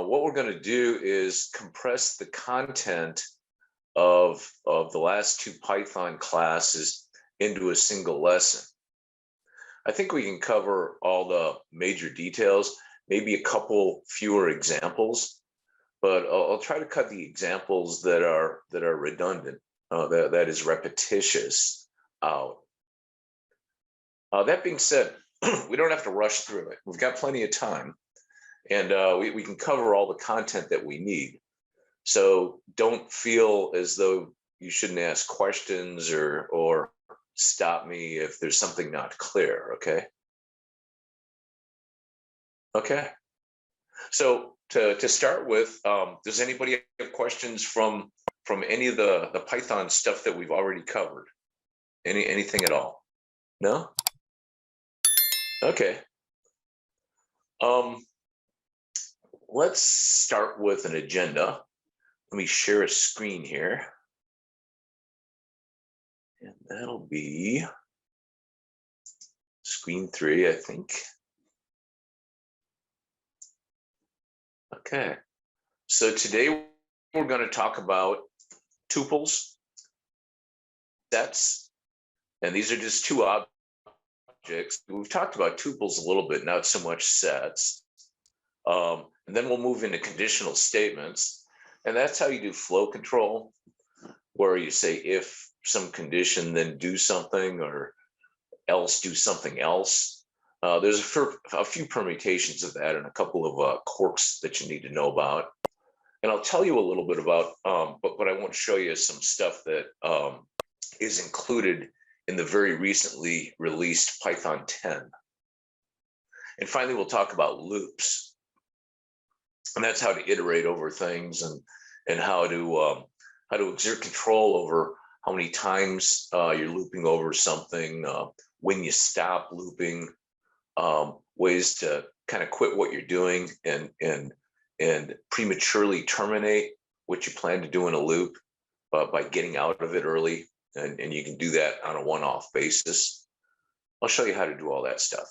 what we're going to do is compress the content of the last 2 Python classes into a single lesson. I think we can cover all the major details, maybe a couple fewer examples, but I'll try to cut the examples that are redundant, that is repetitious out. That being said, we don't have to rush through it. We've got plenty of time, and we can cover all the content that we need. So don't feel as though you shouldn't ask questions or stop me if there's something not clear, okay? Okay. So to start with, does anybody have questions from any of the Python stuff that we've already covered? Anything at all? No? Okay. Let's start with an agenda. Let me share a screen here. And that'll be screen 3, I think. Okay. So today we're going to talk about tuples, sets, and these are just 2 objects. We've talked about tuples a little bit, not so much sets. And then we'll move into conditional statements. And that's how you do flow control, where you say if some condition, then do something, or else do something else. There's a few permutations of that and a couple of quirks that you need to know about. And I'll tell you a little bit about, but I won't show you some stuff that is included in the very recently released Python 10. And finally, we'll talk about loops. And that's how to iterate over things and how to exert control over how many times you're looping over something, when you stop looping, ways to kind of quit what you're doing and prematurely terminate what you plan to do in a loop by getting out of it early. And you can do that on a one-off basis. I'll show you how to do all that stuff.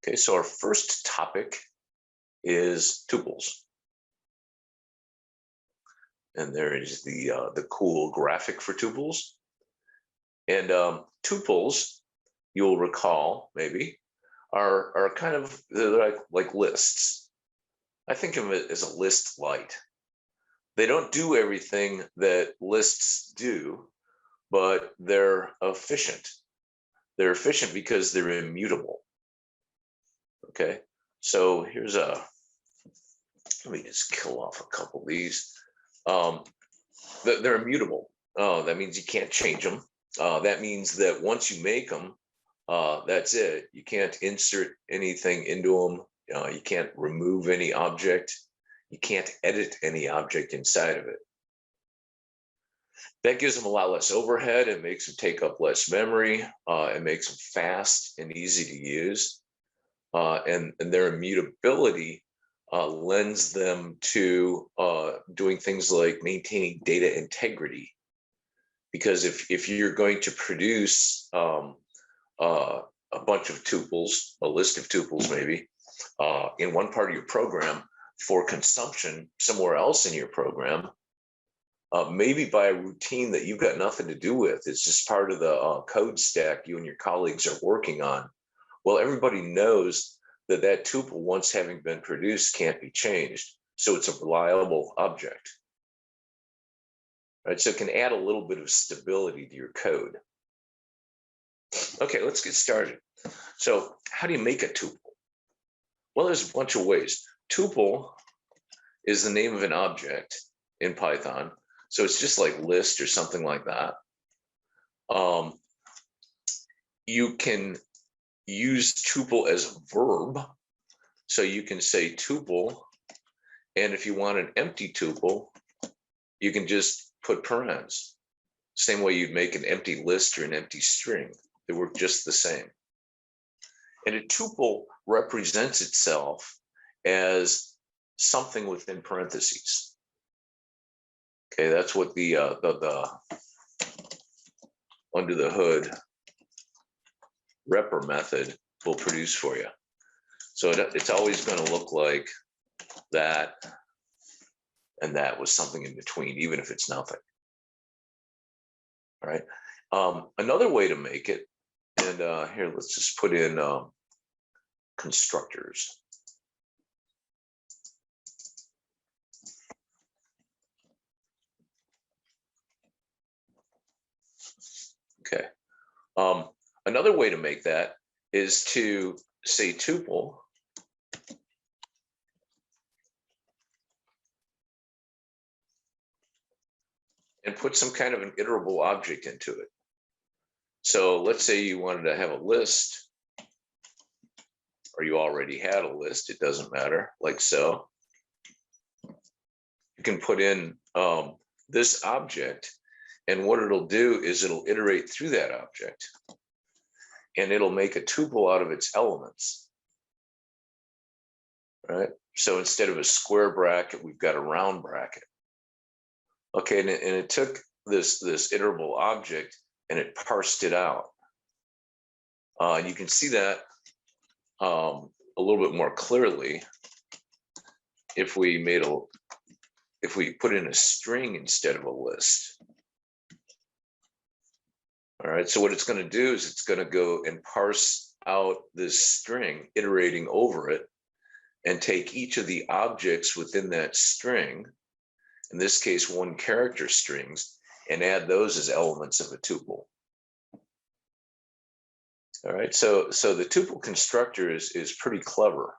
Okay, so our first topic is tuples. And there is the cool graphic for tuples. And tuples, you'll recall maybe, are kind of, they're like lists. I think of it as a list light. They don't do everything that lists do, but they're efficient. They're efficient because they're immutable. Okay, so here's let me just kill off a couple of these. They're immutable. That means you can't change them. That means that once you make them, that's it. You can't insert anything into them. You can't remove any object. You can't edit any object inside of it. That gives them a lot less overhead. It makes them take up less memory. It makes them fast and easy to use. And their immutability lends them to doing things like maintaining data integrity. Because if you're going to produce a bunch of tuples, a list of tuples maybe, in one part of your program for consumption somewhere else in your program, maybe by a routine that you've got nothing to do with, it's just part of the code stack you and your colleagues are working on. Well, everybody knows that that tuple, once having been produced, can't be changed. So it's a reliable object. Right, so it can add a little bit of stability to your code. Okay, let's get started. So how do you make a tuple? Well, there's a bunch of ways. Tuple is the name of an object in Python. So it's just like list or something like that. You can use tuple as a verb. So you can say tuple, and if you want an empty tuple, you can just put parens. Same way you'd make an empty list or an empty string. They work just the same. And a tuple represents itself as something within parentheses. Okay, that's what the under the hood repr method will produce for you. So it's always going to look like that and that with something in between, even if it's nothing. All right. Another way to make it, and here, let's just put in constructors. Okay. Another way to make that is to say tuple and put some kind of an iterable object into it. So let's say you wanted to have a list, or you already had a list, it doesn't matter, like so. You can put in this object, and what it'll do is it'll iterate through that object, and it'll make a tuple out of its elements, right? So instead of a square bracket, we've got a round bracket. Okay, and it took this iterable object and it parsed it out. And you can see that a little bit more clearly if we put in a string instead of a list. All right, so what it's going to do is it's going to go and parse out this string, iterating over it, and take each of the objects within that string, in this case 1 character strings, and add those as elements of a tuple. All right, so the tuple constructor is pretty clever.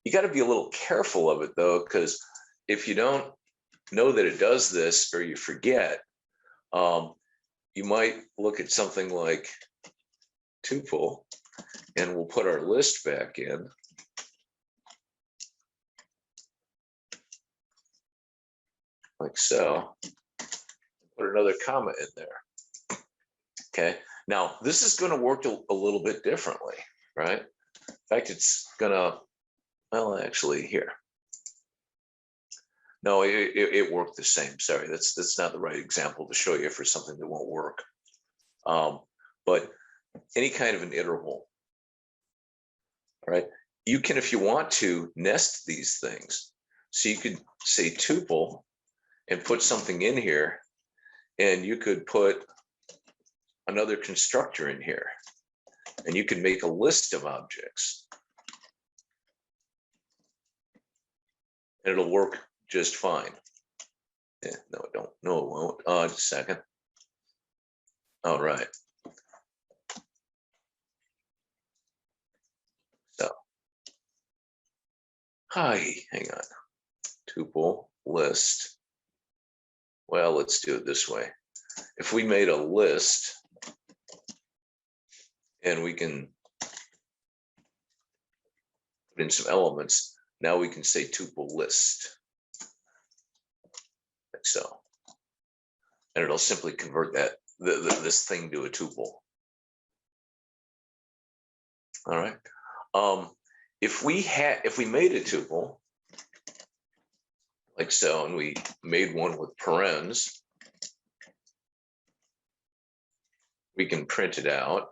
You got to be a little careful of it though, because if you don't know that it does this, or you forget, you might look at something like tuple, and we'll put our list back in. Like so. Put another comma in there. Okay, now this is going to work a little bit differently, right? In fact, it's going to, well, actually here. No, it worked the same. Sorry, that's not the right example to show you for something that won't work. But any kind of an iterable, all right? You can, if you want to, nest these things. So you could say tuple and put something in here, and you could put another constructor in here, and you can make a list of objects, and it'll work just fine. Yeah, no, it don't. No, it won't. Just a second. All right. So, hang on. Tuple list. Well, let's do it this way. If we made a list, and we can put in some elements, now we can say tuple list, like so. And it'll simply convert that this thing to a tuple. All right. If we made a tuple, like so, and we made one with parens, we can print it out.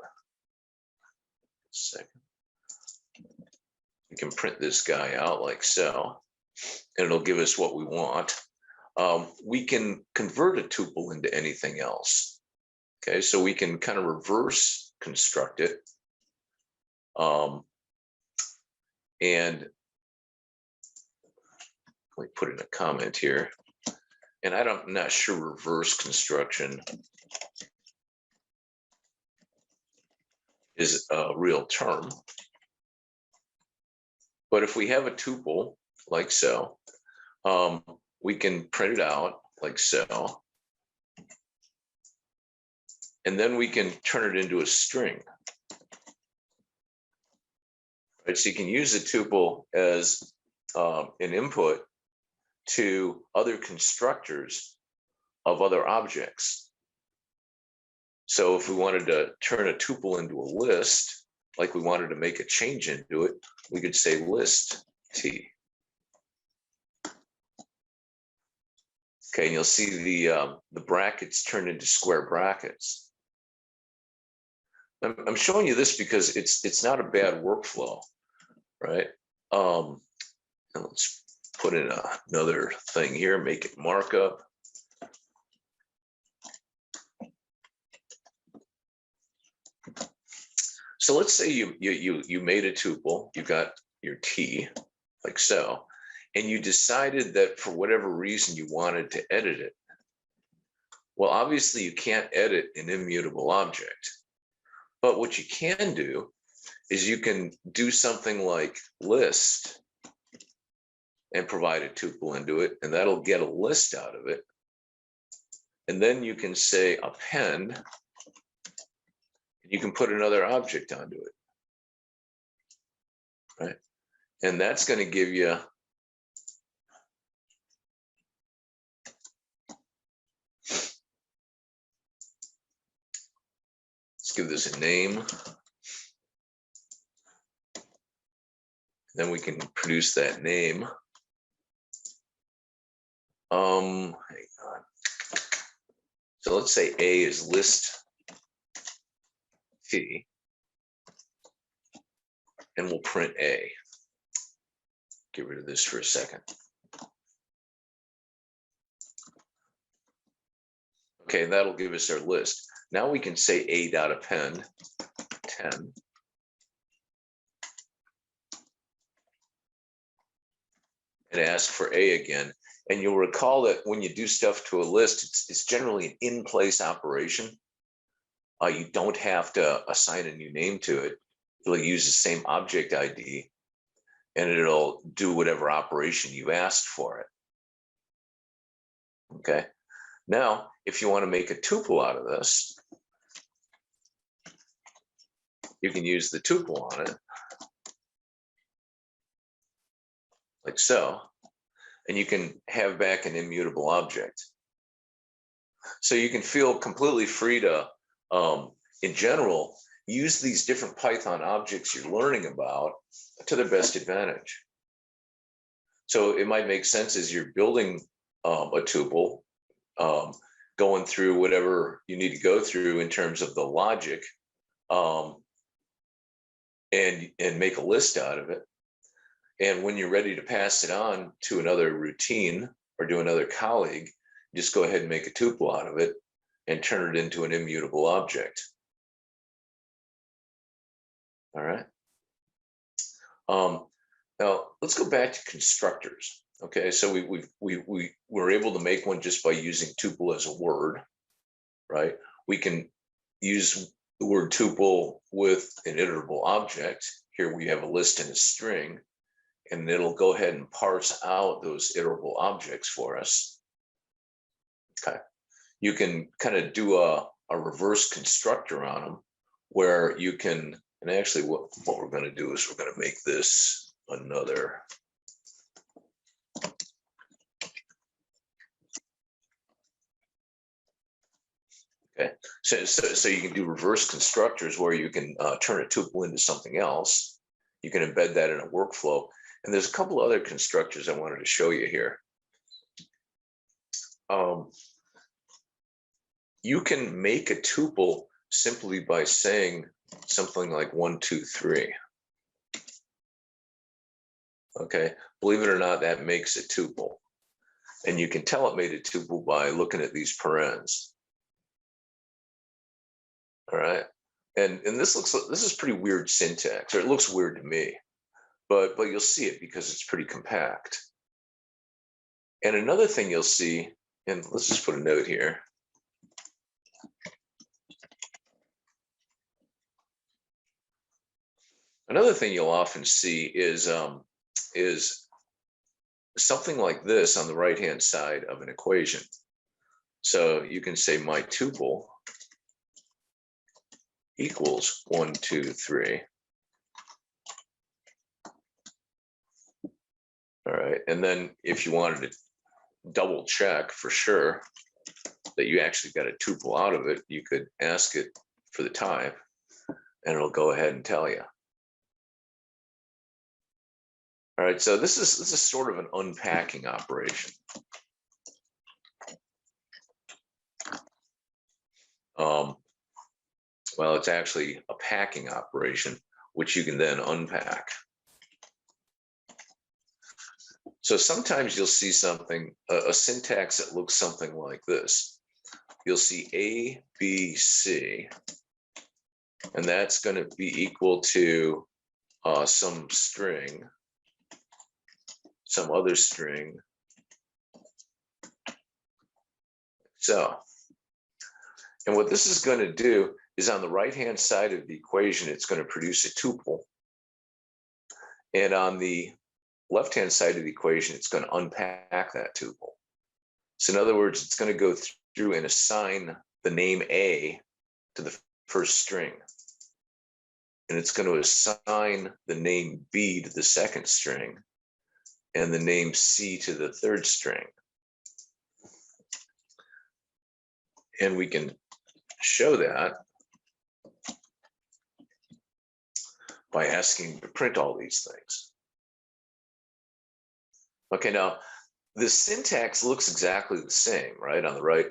Second. We can print this guy out like so, and it'll give us what we want. We can convert a tuple into anything else. Okay, so we can kind of reverse construct it. And let me put in a comment here. And I'm not sure reverse construction is a real term. But if we have a tuple like so, we can print it out like so. And then we can turn it into a string. Right, so you can use a tuple as an input to other constructors of other objects. So if we wanted to turn a tuple into a list, like we wanted to make a change into it, we could say list t. Okay, and you'll see the brackets turned into square brackets. I'm showing you this because it's not a bad workflow. right? And let's put in another thing here, make it markup. So let's say you made a tuple, you got your T, like so, and you decided that for whatever reason you wanted to edit it. Well, obviously you can't edit an immutable object, but what you can do is you can do something like list and provide a tuple into it, and that'll get a list out of it. And then you can say append, and you can put another object onto it, right? And that's going to give you let's give this a name. Then we can produce that name. Hang on. So let's say A is list T, and we'll print A. Get rid of this for a second. Okay, that'll give us our list. Now we can say A.append 10. And ask for A again. And you'll recall that when you do stuff to a list, it's generally an in-place operation. You don't have to assign a new name to it. It'll use the same object ID, and it'll do whatever operation you asked for it. Okay. Now, if you want to make a tuple out of this, you can use the tuple on it, like so, and you can have back an immutable object. So you can feel completely free to, in general, use these different Python objects you're learning about to their best advantage. So it might make sense as you're building a tuple, going through whatever you need to go through in terms of the logic, and make a list out of it. And when you're ready to pass it on to another routine or to another colleague, just go ahead and make a tuple out of it and turn it into an immutable object. All right. Now let's go back to constructors. Okay, so we were able to make one just by using tuple as a word, right? We can use the word tuple with an iterable object. Here we have a list and a string, and it'll go ahead and parse out those iterable objects for us. Okay, you can kind of do a reverse constructor on them, where you can, and actually what we're going to do is we're going to make this another. Okay, so you can do reverse constructors where you can turn a tuple into something else. You can embed that in a workflow. And there's a couple other constructors I wanted to show you here. You can make a tuple simply by saying something like 1, 2, 3. Okay, believe it or not, that makes a tuple. And you can tell it made a tuple by looking at these parens. All right, and this is pretty weird syntax, or it looks weird to me, but you'll see it because it's pretty compact. And another thing you'll see, and let's just put a note here. Another thing you'll often see is something like this on the right-hand side of an equation. So you can say my tuple equals 1, 2, 3. All right, and then if you wanted to double check for sure that you actually got a tuple out of it, you could ask it for the type, and it'll go ahead and tell you. All right, so this is sort of an unpacking operation. Well, it's actually a packing operation, which you can then unpack. So sometimes you'll see something, a syntax that looks something like this. You'll see A, B, C, and that's going to be equal to some string, some other string. So, and what this is going to do is on the right-hand side of the equation, it's going to produce a tuple. And on the left-hand side of the equation, it's going to unpack that tuple. So in other words, it's going to go through and assign the name A to the first string. And it's going to assign the name B to the second string and the name C to the third string. And we can show that by asking to print all these things. Okay, now the syntax looks exactly the same, right, on the right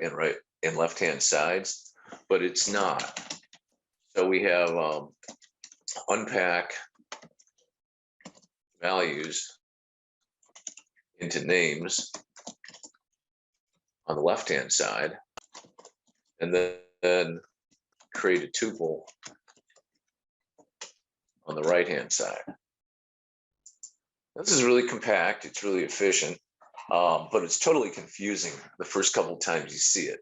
and left-hand sides, but it's not. So we have unpack values into names on the left-hand side, and then create a tuple on the right-hand side. This is really compact, it's really efficient, but it's totally confusing the first couple times you see it.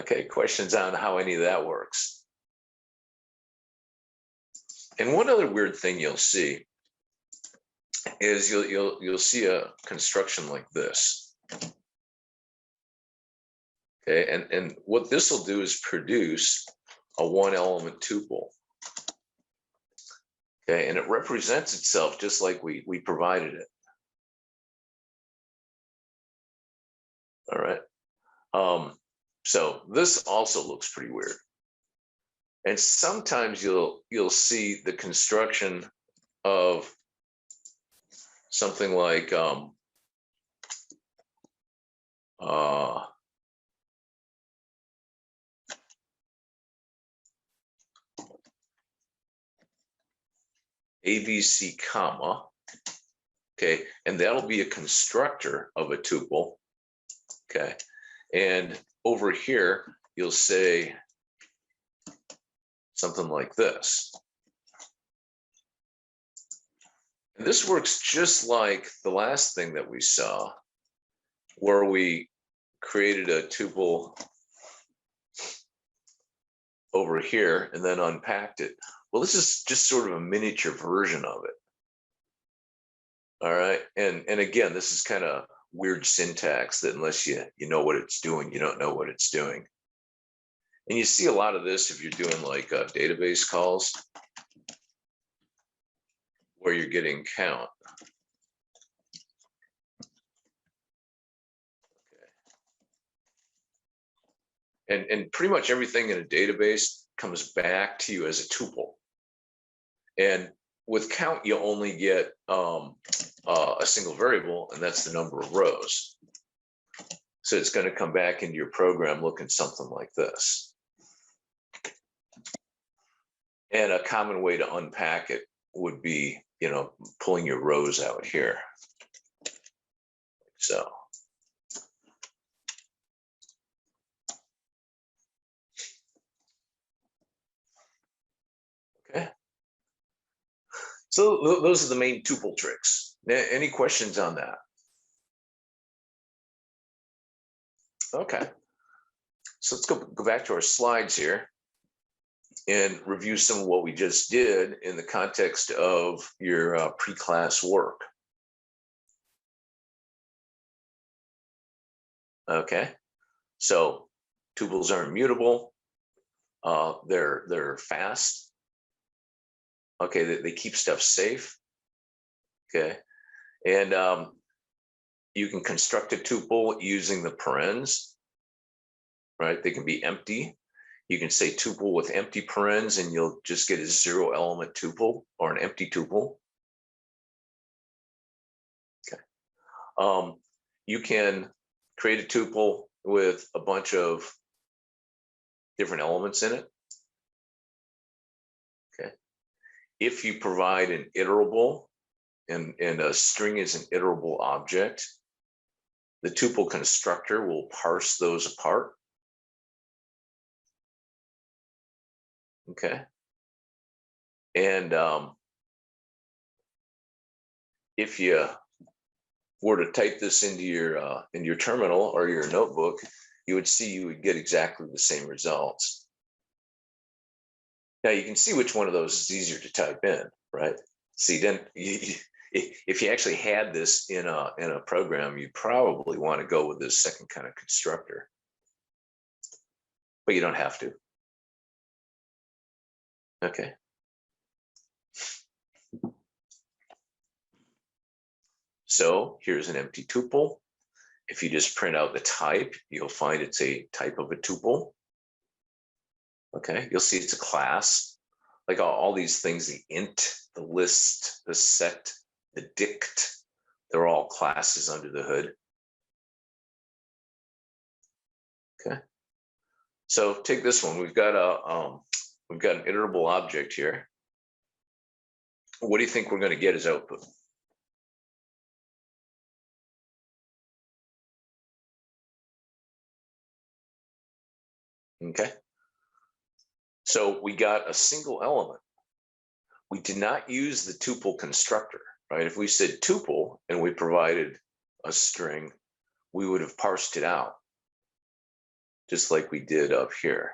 Okay, questions on how any of that works? And one other weird thing you'll see is you'll see a construction like this. Okay, and what this will do is produce a one-element tuple. Okay, and it represents itself just like we provided it. All right. So this also looks pretty weird. And sometimes you'll see the construction of something like ABC comma, okay, and that'll be a constructor of a tuple, okay, and over here you'll say something like this. And this works just like the last thing that we saw, where we created a tuple over here and then unpacked it. Well, this is just sort of a miniature version of it. All right, and again, this is kind of weird syntax that unless you know what it's doing, you don't know what it's doing. And you see a lot of this if you're doing like database calls where you're getting count. Okay. And pretty much everything in a database comes back to you as a tuple. And with count, you only get a single variable, and that's the number of rows. So it's going to come back into your program looking something like this. And a common way to unpack it would be, pulling your rows out here. Like so. Okay. So those are the main tuple tricks. Any questions on that? Okay. So let's go back to our slides here and review some of what we just did in the context of your pre-class work. Okay. So tuples are immutable. They're fast. Okay, they keep stuff safe. Okay, and you can construct a tuple using the parens, right? They can be empty. You can say tuple with empty parens and you'll just get a 0-element tuple or an empty tuple. Okay. You can create a tuple with a bunch of different elements in it. Okay. If you provide an iterable and a string is an iterable object, the tuple constructor will parse those apart. Okay. And if you were to type this into your terminal or your notebook, you would get exactly the same results. Now you can see which one of those is easier to type in, right? See, then if you actually had this in a program, you probably want to go with this second kind of constructor, but you don't have to. Okay. So here's an empty tuple. If you just print out the type, you'll find it's a type of a tuple. Okay, you'll see it's a class. Like all these things, the int, the list, the set, the dict, they're all classes under the hood. Okay. So take this one. We've got an iterable object here. What do you think we're going to get as output? Okay. So we got a single element. We did not use the tuple constructor, right? If we said tuple and we provided a string, we would have parsed it out, just like we did up here.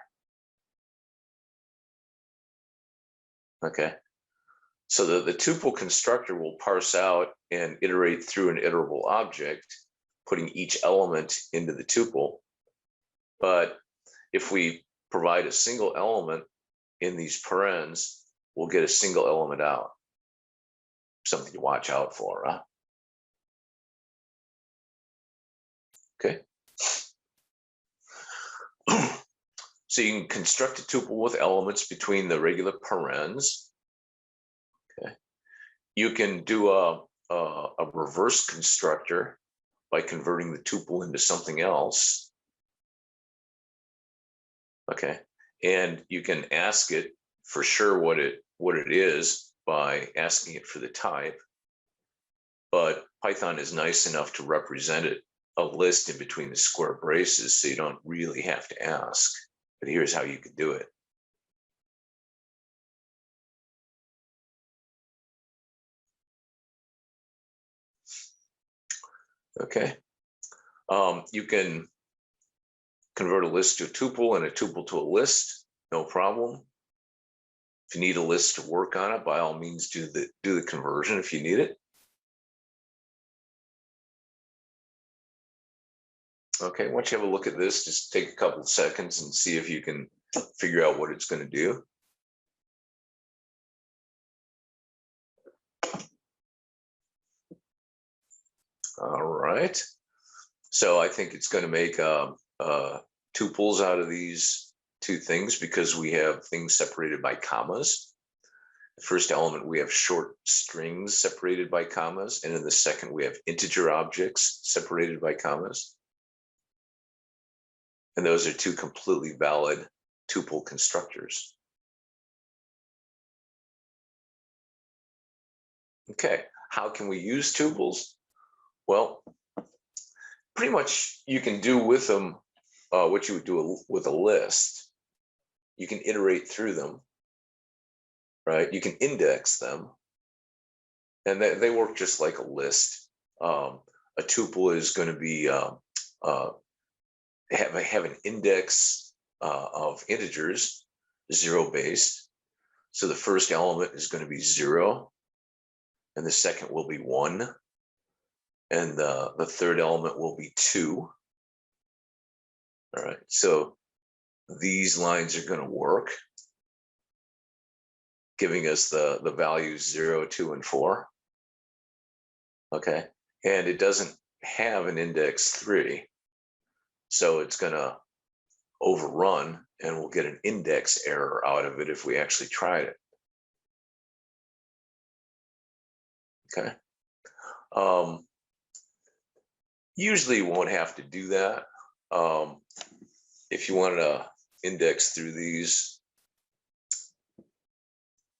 Okay. So the tuple constructor will parse out and iterate through an iterable object, putting each element into the tuple. But if we provide a single element in these parens, we'll get a single element out. Something to watch out for, huh? Okay. So you can construct a tuple with elements between the regular parens. Okay. You can do a reverse constructor by converting the tuple into something else. Okay. And you can ask it for sure what it is by asking it for the type. But Python is nice enough to represent it a list in between the square braces, so you don't really have to ask. But here's how you could do it. Okay. You can convert a list to a tuple and a tuple to a list, no problem. If you need a list to work on it, by all means do the conversion if you need it. Okay, once you have a look at this, just take a couple of seconds and see if you can figure out what it's going to do. All right. So I think it's going to make tuples out of these two things because we have things separated by commas. The first element, we have short strings separated by commas. And in the second, we have integer objects separated by commas. And those are two completely valid tuple constructors. Okay, how can we use tuples? Well, pretty much you can do with them what you would do with a list. You can iterate through them, right? You can index them, and they work just like a list. A tuple is going to be have an index of integers, 0 based. So the first element is going to be 0, and the second will be 1, and the third element will be 2. All right, so these lines are going to work, giving us the values 0, 2, and 4. Okay, and it doesn't have an index 3, so it's going to overrun, and we'll get an index error out of it if we actually tried it. Okay. Usually you won't have to do that. If you wanted to index through these,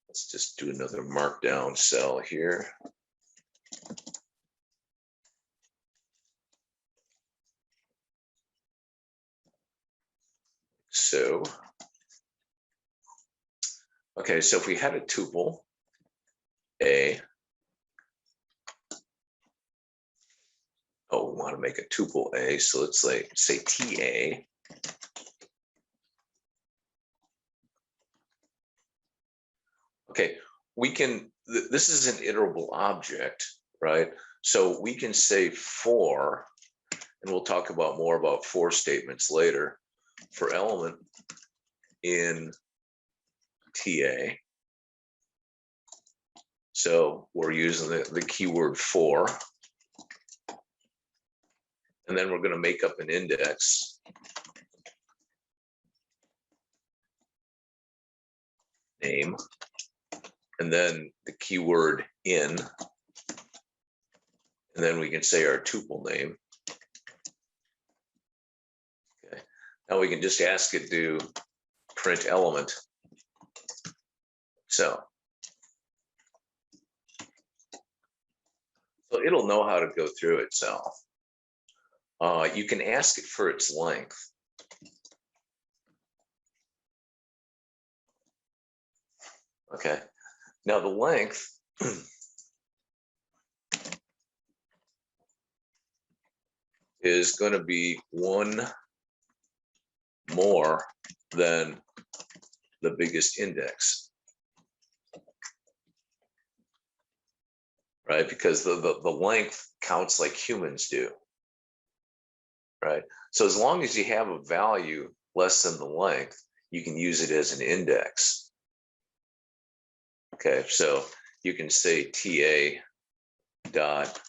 let's just do another markdown cell here. so, okay, so if we had a tuple A, oh, we want to make a tuple A, so let's say TA. Okay, we can, this is an iterable object, right? So we can say for, and we'll talk about more about for statements later, for element in TA. So we're using the keyword for, and then we're going to make up an index name, and then the keyword in, and then we can say our tuple name. Okay. Now we can just ask it to print element. So it'll know how to go through itself. You can ask it for its length. Okay. Now the length is going to be one more than the biggest index, right? Because the length counts like humans do, right? So as long as you have a value less than the length, you can use it as an index. Okay, so you can say TA dot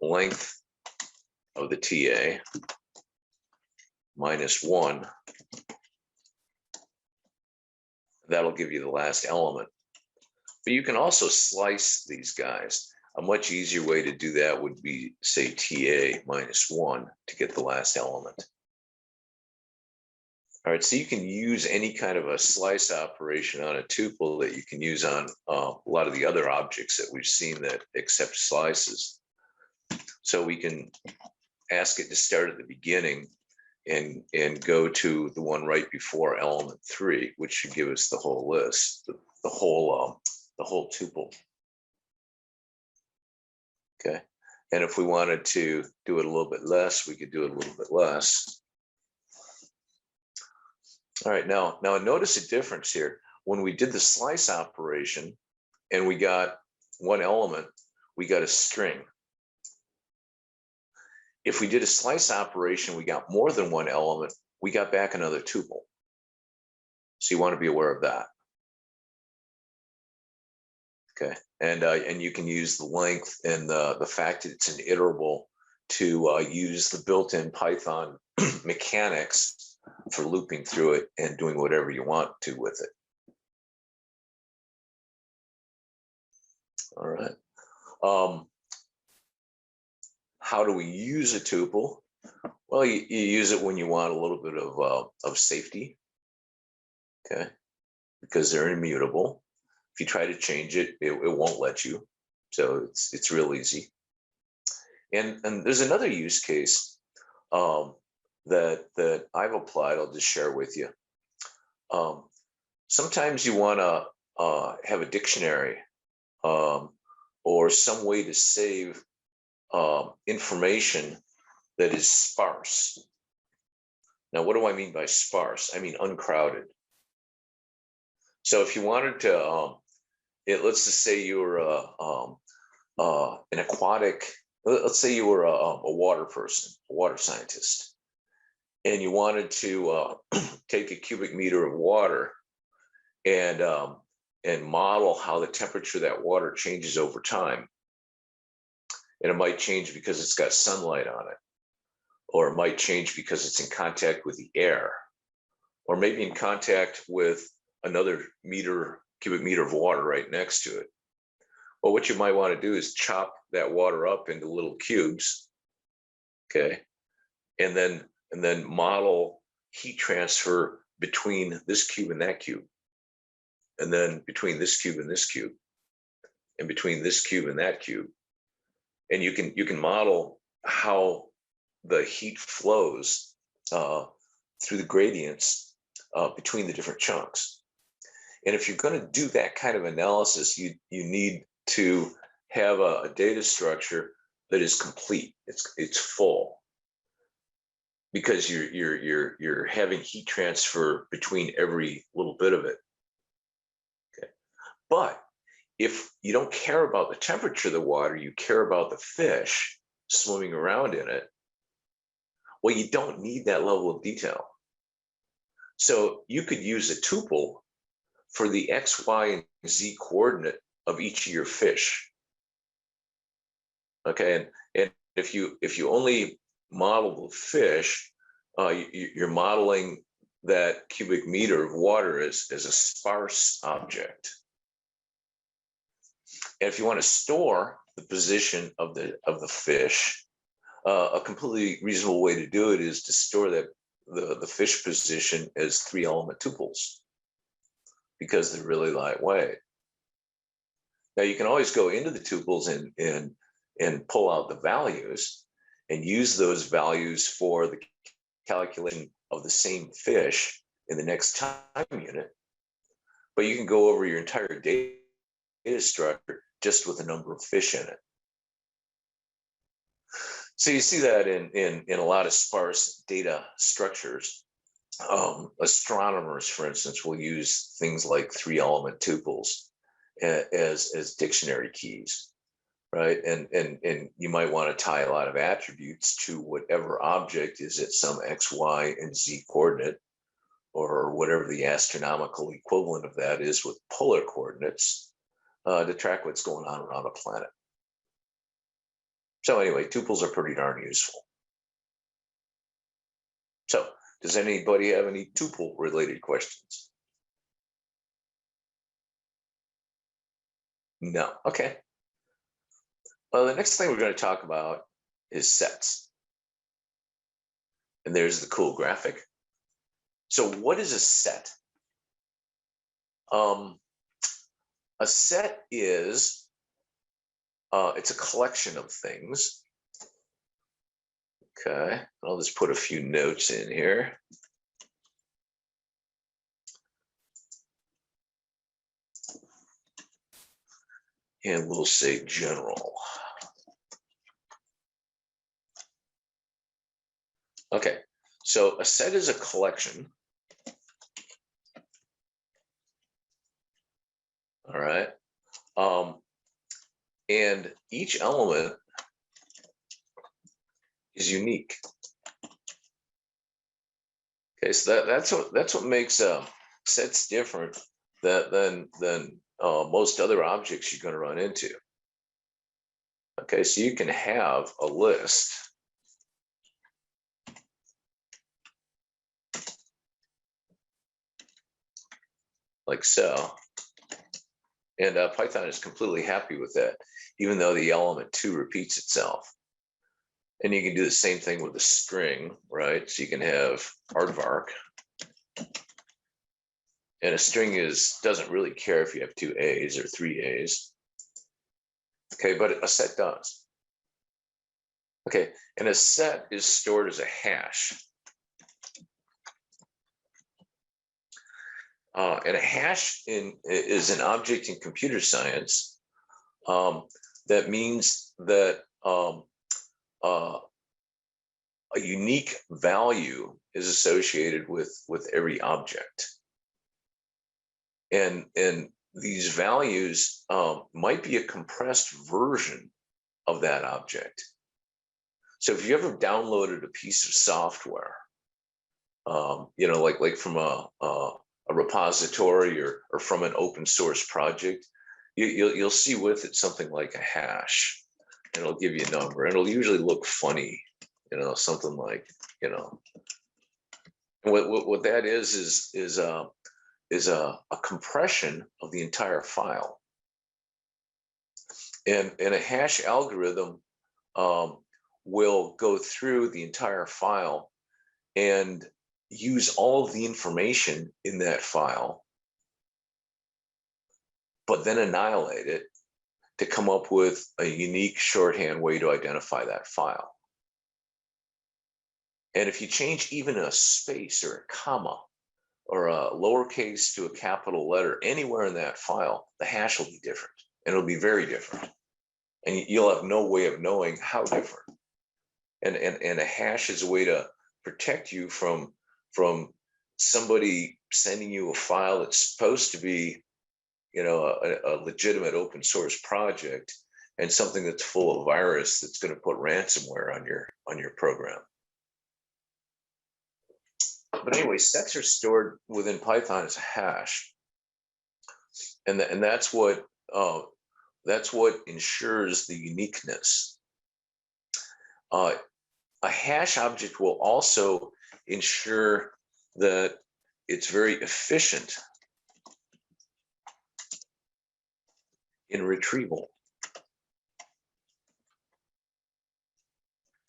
length of the TA -1. That'll give you the last element. But you can also slice these guys. A much easier way to do that would be, say, TA -1 to get the last element. All right, so you can use any kind of a slice operation on a tuple that you can use on a lot of the other objects that we've seen that accept slices. So we can ask it to start at the beginning and go to the one right before element 3, which should give us the whole list, the whole tuple. Okay, and if we wanted to do it a little bit less, we could do it a little bit less. All right, now notice a difference here. When we did the slice operation and we got one element, we got a string. If we did a slice operation, we got more than one element, we got back another tuple. So you want to be aware of that. Okay, and you can use the length and the fact that it's an iterable to use the built-in Python mechanics for looping through it and doing whatever you want to with it. All right. How do we use a tuple? Well, you use it when you want a little bit of safety, okay, because they're immutable. If you try to change it, it won't let you. So it's real easy. And there's another use case that I've applied. I'll just share with you. Sometimes you want to have a dictionary or some way to save information that is sparse. Now, what do I mean by sparse? I mean uncrowded. So if you wanted to, let's just say you were an aquatic, let's say you were a water person, a water scientist, and you wanted to take a cubic meter of water and model how the temperature of that water changes over time. And it might change because it's got sunlight on it, or it might change because it's in contact with the air, or maybe in contact with another cubic meter of water right next to it. Well, what you might want to do is chop that water up into little cubes, okay, and then model heat transfer between this cube and that cube, and then between this cube and this cube, and between this cube and that cube. And you can model how the heat flows through the gradients between the different chunks. And if you're going to do that kind of analysis, you need to have a data structure that is complete. It's full, because you're having heat transfer between every little bit of it. Okay. But if you don't care about the temperature of the water, you care about the fish swimming around in it, well, you don't need that level of detail. So you could use a tuple for the X, Y, and Z coordinate of each of your fish. Okay, and if you only model the fish, you're modeling that cubic meter of water as a sparse object. And if you want to store the position of the fish, a completely reasonable way to do it is to store the fish position as 3-element tuples, because they're really lightweight. Now you can always go into the tuples and pull out the values and use those values for the calculation of the same fish in the next time unit. But you can go over your entire data structure just with a number of fish in it. So you see that in a lot of sparse data structures. Astronomers, for instance, will use things like 3-element tuples as dictionary keys, right? And you might want to tie a lot of attributes to whatever object is at some X, Y, and Z coordinate, or whatever the astronomical equivalent of that is with polar coordinates, to track what's going on around a planet. So anyway, tuples are pretty darn useful. So does anybody have any tuple related questions? No. Okay. Well, the next thing we're going to talk about is sets. And there's the cool graphic. So what is a set? A set is, it's a collection of things. Okay, I'll just put a few notes in here. And we'll say general. Okay, so a set is a collection. All right. And each element is unique. Okay, so that's what makes sets different than most other objects you're going to run into. Okay, so you can have a list like so, and Python is completely happy with that, even though the element 2 repeats itself. And you can do the same thing with a string, right? So you can have aardvark, and a string doesn't really care if you have 2 A's or 3 A's. Okay, but a set does. Okay, and a set is stored as a hash. And a hash is an object in computer science that means that a unique value is associated with every object. And these values might be a compressed version of that object. So if you ever downloaded a piece of software, you know, like from a repository or from an open source project, you'll see with it something like a hash, and it'll give you a number, and it'll usually look funny, you know, something like, you know, what that is a compression of the entire file. And a hash algorithm will go through the entire file and use all of the information in that file, but then annihilate it to come up with a unique shorthand way to identify that file. And if you change even a space or a comma or a lowercase to a capital letter anywhere in that file, the hash will be different, and it'll be very different. And you'll have no way of knowing how different. And a hash is a way to protect you from somebody sending you a file that's supposed to be, you know, a legitimate open source project, and something that's full of virus that's going to put ransomware on your program. But anyway, sets are stored within Python as a hash, and that's what ensures the uniqueness. A hash object will also ensure that it's very efficient in retrieval.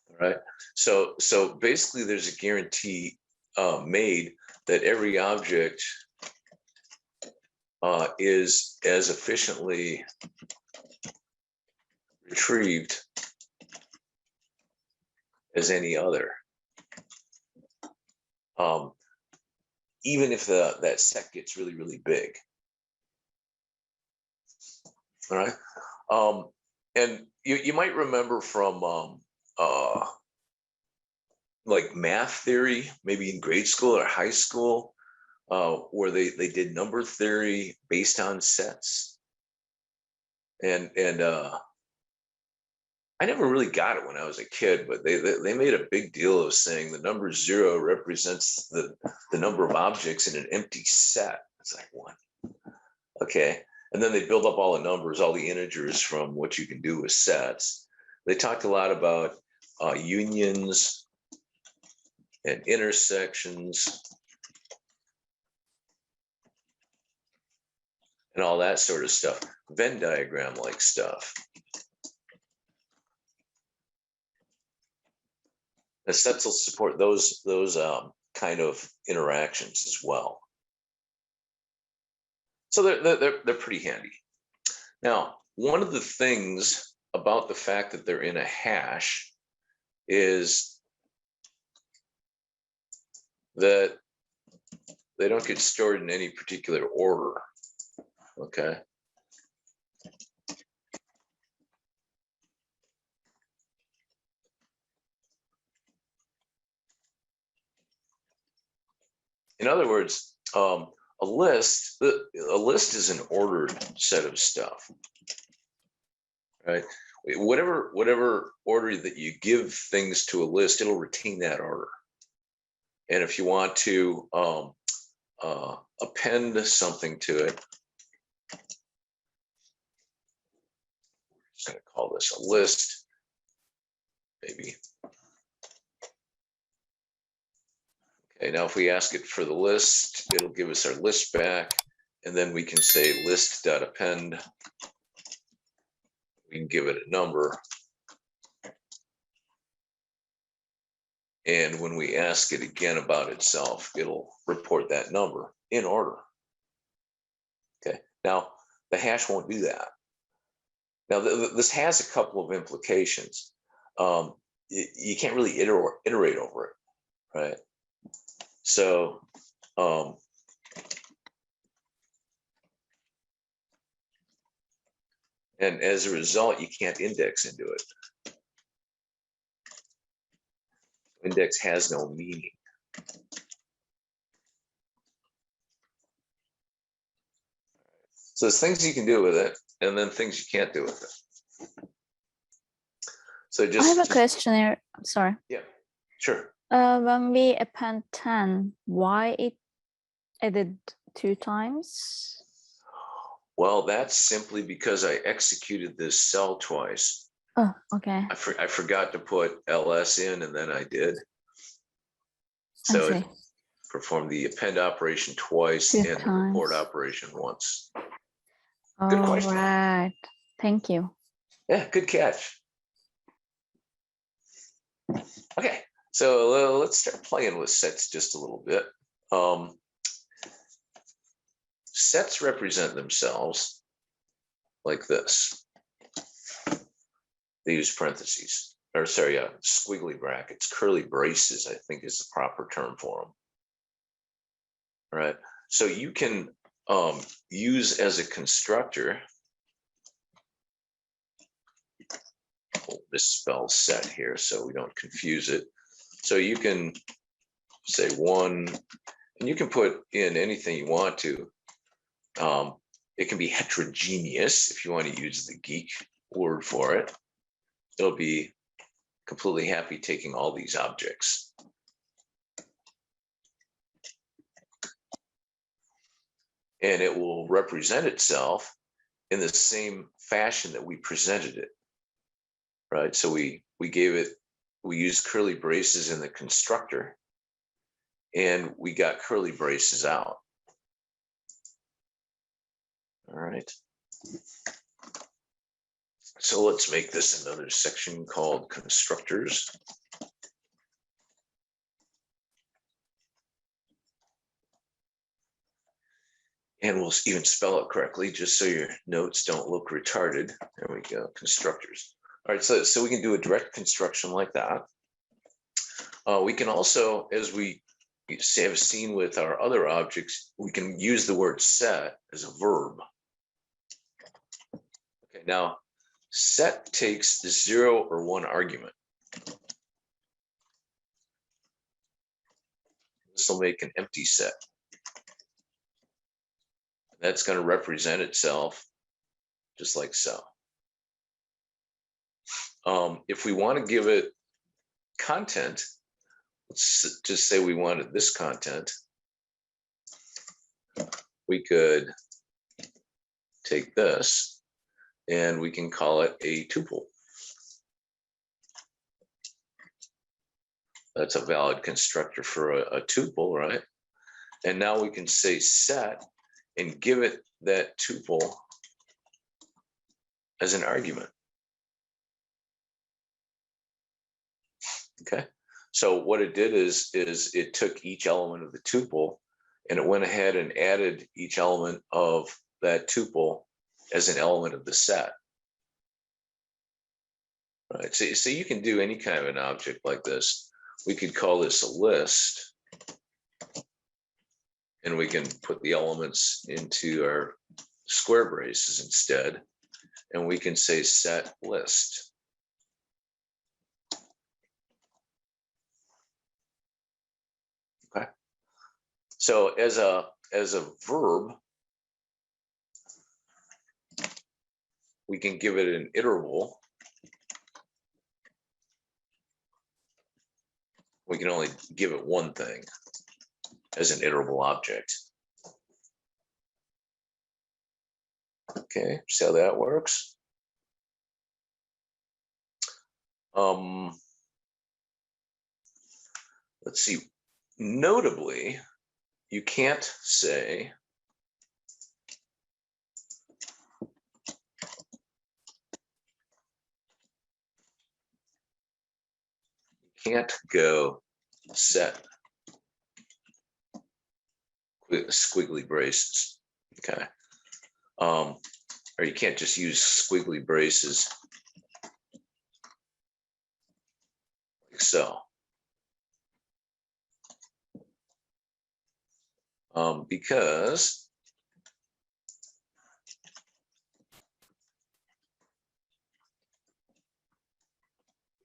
All right. So basically, there's a guarantee made that every object is as efficiently retrieved as any other, even if that set gets really, really big. All right. And you might remember from like math theory, maybe in grade school or high school, where they did number theory based on sets. And I never really got it when I was a kid, but they made a big deal of saying the number 0 represents the number of objects in an empty set. It's like, what? Okay. And then they build up all the numbers, all the integers from what you can do with sets. They talked a lot about unions and intersections and all that sort of stuff, Venn diagram like stuff. The sets will support those kind of interactions as well. So they're pretty handy. Now, one of the things about the fact that they're in a hash is that they don't get stored in any particular order. Okay. In other words, a list is an ordered set of stuff, right? Whatever order that you give things to a list, it'll retain that order. And if you want to append something to it, I'm just going to call this a list, maybe. Okay, now if we ask it for the list, it'll give us our list back, and then we can say list.append. We can give it a number. And when we ask it again about itself, it'll report that number in order. Okay, now the hash won't do that. Now this has a couple of implications. You can't really iterate over it, right? So and as a result, you can't index into it. Index has no meaning. So there's things you can do with it, and then things you can't do with it. So I have a question here. I'm sorry. Yeah, sure. When we append 10, why it added 2 times? Well, that's simply because I executed this cell twice. Oh, okay. I forgot to put ls in, and then I did. So it performed the append operation twice and the report operation once. Good question. All right. Thank you. Yeah, good catch. Okay, so let's start playing with sets just a little bit. Sets represent themselves like this. They use parentheses, or sorry, squiggly brackets, curly braces, I think is the proper term for them. All right. So you can use as a constructor, we'll misspell set here so we don't confuse it. So you can say one, and you can put in anything you want to. It can be heterogeneous if you want to use the geek word for it. It'll be completely happy taking all these objects. And it will represent itself in the same fashion that we presented it, right? So we used curly braces in the constructor, and we got curly braces out. All right. So let's make this another section called constructors. And we'll even spell it correctly, just so your notes don't look retarded. There we go, constructors. All right, so we can do a direct construction like that. We can also, as we have seen with our other objects, we can use the word set as a verb. Okay, now set takes 0 or 1 argument. This will make an empty set. That's going to represent itself just like so. If we want to give it content, let's just say we wanted this content. We could take this and we can call it a tuple. That's a valid constructor for a tuple, right? And now we can say set and give it that tuple as an argument. Okay, so what it did is it took each element of the tuple and it went ahead and added each element of that tuple as an element of the set. Right, so you can do any kind of an object like this. We could call this a list, and we can put the elements into our square braces instead, and we can say set list. Okay, so as a verb, we can give it an iterable. We can only give it one thing as an iterable object. Okay, see how that works? Let's see. Notably, you can't say go set squiggly braces. Okay, or you can't just use squiggly braces like so, because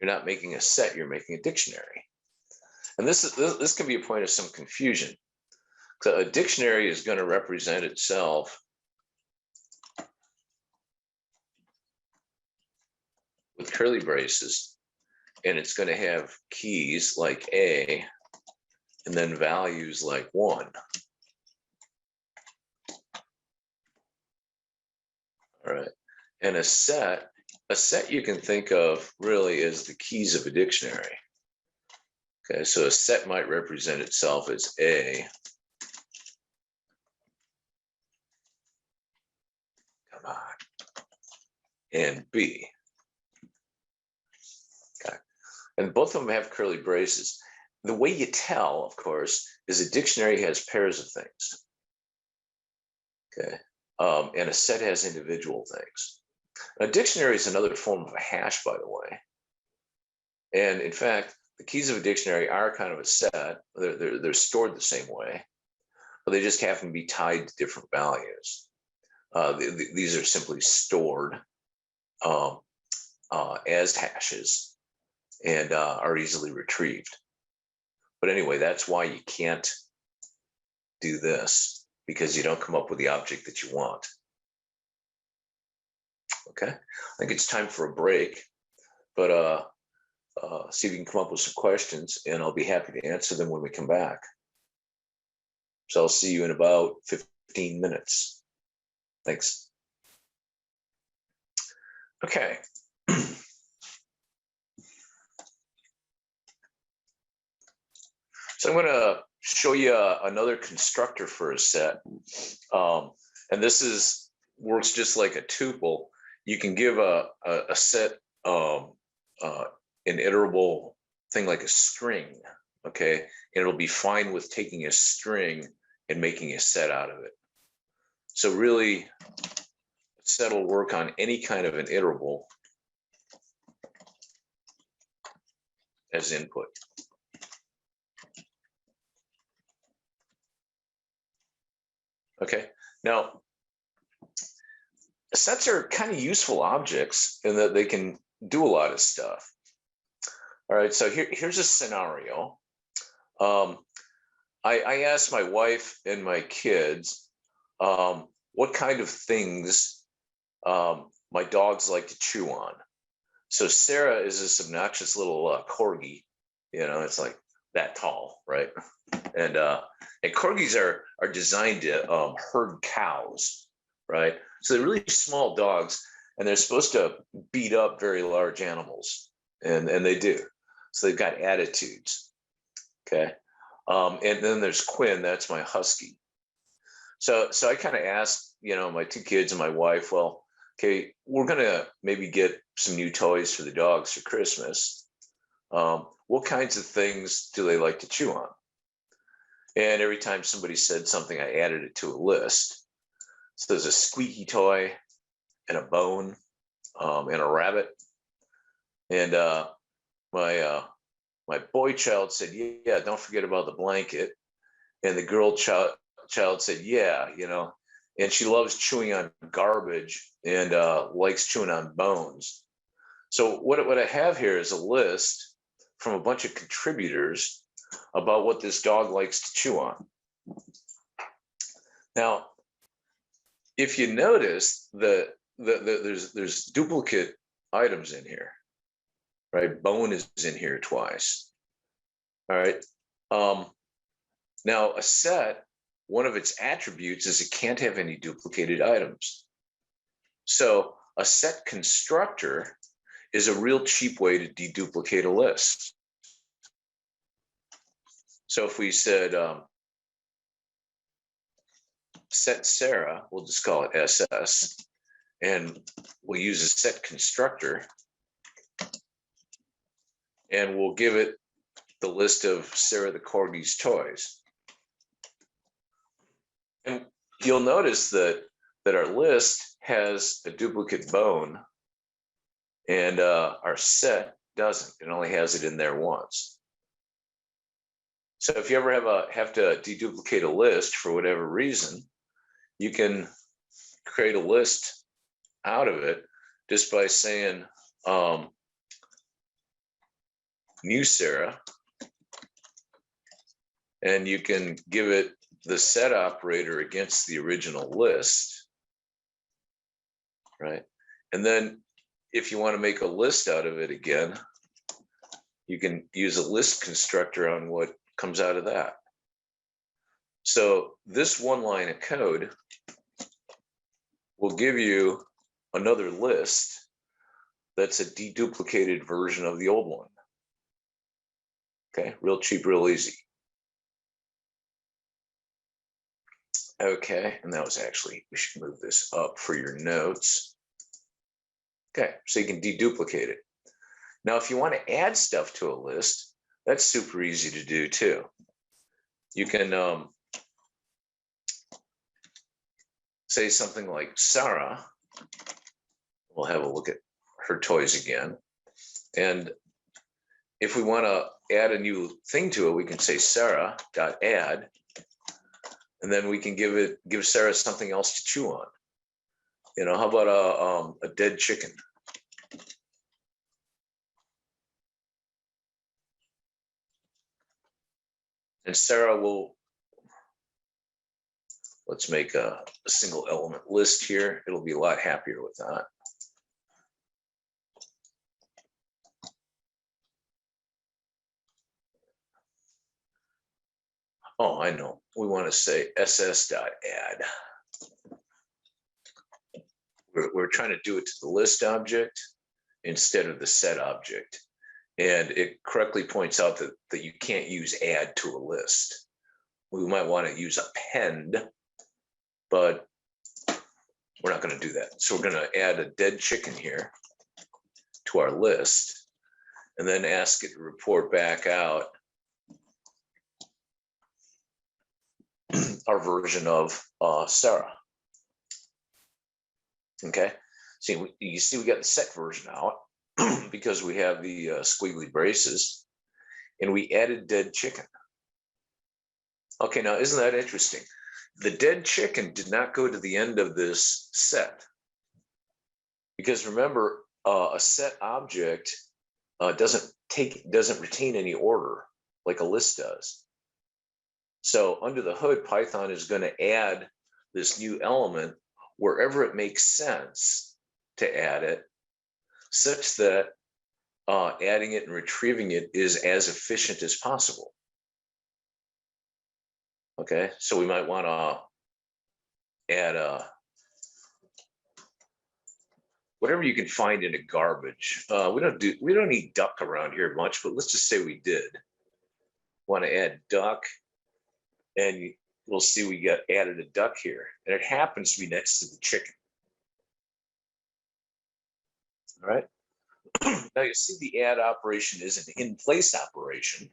you're not making a set, you're making a dictionary. And this can be a point of some confusion. So a dictionary is going to represent itself with curly braces, and it's going to have keys like A and then values like 1. All right. And a set you can think of really as the keys of a dictionary. Okay, so a set might represent itself as A, come on, and B. Okay, and both of them have curly braces. The way you tell, of course, is a dictionary has pairs of things. Okay, and a set has individual things. A dictionary is another form of a hash, by the way. And in fact, the keys of a dictionary are kind of a set. They're stored the same way, but they just happen to be tied to different values. These are simply stored as hashes and are easily retrieved. But anyway, that's why you can't do this, because you don't come up with the object that you want. Okay, I think it's time for a break, but see if you can come up with some questions, and I'll be happy to answer them when we come back. So I'll see you in about 15 minutes. Thanks. Okay. So I'm going to show you another constructor for a set. And this works just like a tuple. You can give a set an iterable thing like a string, okay? And it'll be fine with taking a string and making a set out of it. So really, a set will work on any kind of an iterable as input. Okay, now sets are kind of useful objects in that they can do a lot of stuff. All right, so here's a scenario. I asked my wife and my kids what kind of things my dogs like to chew on. So Sarah is this obnoxious little corgi, you know, it's like that tall, right? And corgis are designed to herd cows, right? So they're really small dogs, and they're supposed to beat up very large animals, and they do. So they've got attitudes, okay? And then there's Quinn, that's my husky. So I kind of asked, you know, my two kids and my wife, well, okay, we're gonna maybe get some new toys for the dogs for Christmas. What kinds of things do they like to chew on? And every time somebody said something, I added it to a list. So there's a squeaky toy and a bone and a rabbit. And my boy child said, yeah, don't forget about the blanket. And the girl child said, yeah, you know, and she loves chewing on garbage and likes chewing on bones. So what I have here is a list from a bunch of contributors about what this dog likes to chew on. Now, if you notice that there's duplicate items in here, right? Bone is in here twice. All right. Now a set, one of its attributes is it can't have any duplicated items. So a set constructor is a real cheap way to deduplicate a list. So if we said set Sarah, we'll just call it SS, and we'll use a set constructor, and we'll give it the list of Sarah the Corgi's toys. And you'll notice that our list has a duplicate bone, and our set doesn't. It only has it in there once. So if you ever have to deduplicate a list for whatever reason, you can create a list out of it just by saying new Sarah, and you can give it the set operator against the original list, right? And then if you want to make a list out of it again, you can use a list constructor on what comes out of that. So this one line of code will give you another list that's a deduplicated version of the old one. Okay, real cheap, real easy. Okay, and that was actually, we should move this up for your notes. Okay, so you can deduplicate it. Now, if you want to add stuff to a list, that's super easy to do too. You can say something like Sarah. We'll have a look at her toys again. And if we want to add a new thing to it, we can say Sarah.add, and then we can give Sarah something else to chew on. You know, how about a dead chicken? And Sarah will, let's make a single element list here. It'll be a lot happier with that. Oh, I know. We want to say ss.add. We're trying to do it to the list object instead of the set object. And it correctly points out that you can't use add to a list. We might want to use append, but we're not going to do that. So we're going to add a dead chicken here to our list, and then ask it to report back out our version of Sarah. Okay, see, you see we got the set version out because we have the squiggly braces, and we added dead chicken. Okay, now isn't that interesting? The dead chicken did not go to the end of this set, because remember, a set object doesn't retain any order like a list does. So under the hood, Python is going to add this new element wherever it makes sense to add it, such that adding it and retrieving it is as efficient as possible. Okay, so we might want to add whatever you can find in a garbage. We don't need duck around here much, but let's just say we did want to add duck, and we'll see we got added a duck here, and it happens to be next to the chicken. All right. Now you see the add operation is an in-place operation,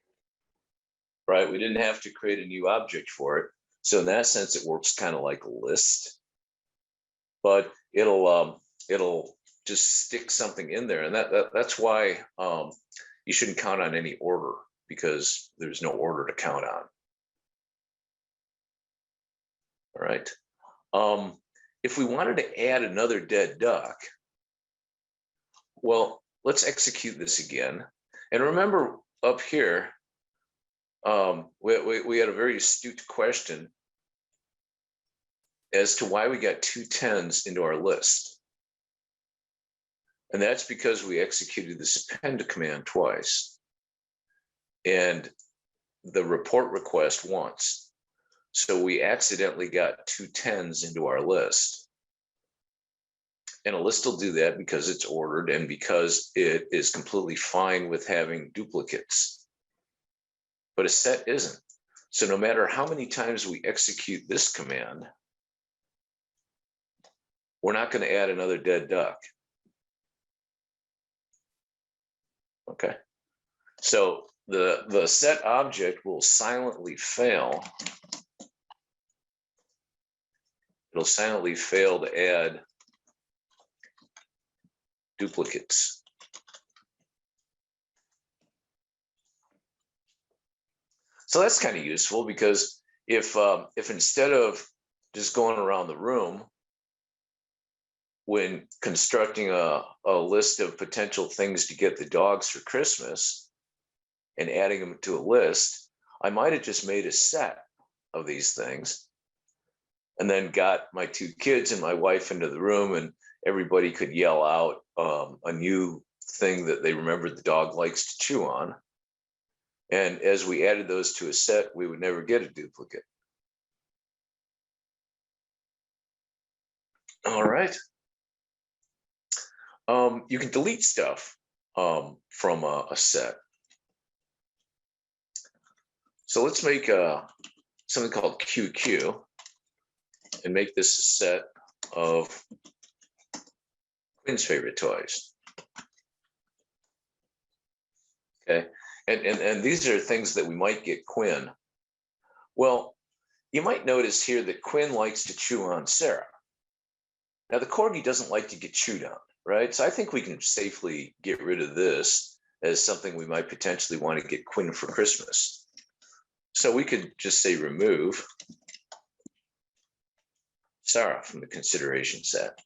right? We didn't have to create a new object for it. So in that sense, it works kind of like a list, but it'll just stick something in there. And that's why you shouldn't count on any order, because there's no order to count on. All right. If we wanted to add another dead duck, well, let's execute this again. And remember up here, we had a very astute question as to why we got 2 10s into our list. And that's because we executed this append command twice and the report request once. So we accidentally got 2 10s into our list. And a list will do that because it's ordered and because it is completely fine with having duplicates. But a set isn't. So no matter how many times we execute this command, we're not going to add another dead duck. Okay. So the set object will silently fail. It'll silently fail to add duplicates. So that's kind of useful, because if instead of just going around the room when constructing a list of potential things to get the dogs for Christmas and adding them to a list, I might have just made a set of these things and then got my 2 kids and my wife into the room, and everybody could yell out a new thing that they remembered the dog likes to chew on. And as we added those to a set, we would never get a duplicate. All right. You can delete stuff from a set. So let's make something called QQ and make this a set of Quinn's favorite toys. Okay, and these are things that we might get Quinn. Well, you might notice here that Quinn likes to chew on Sarah. Now the corgi doesn't like to get chewed on, right? So I think we can safely get rid of this as something we might potentially want to get Quinn for Christmas. So we could just say remove Sarah from the consideration set.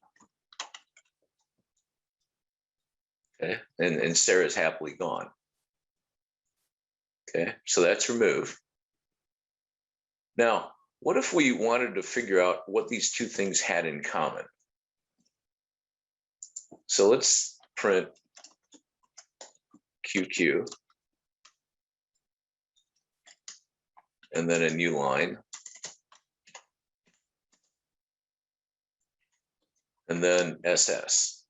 Okay, and Sarah's happily gone. Okay, so that's remove. Now, what if we wanted to figure out what these two things had in common? So let's print QQ and then a new line. And then SS.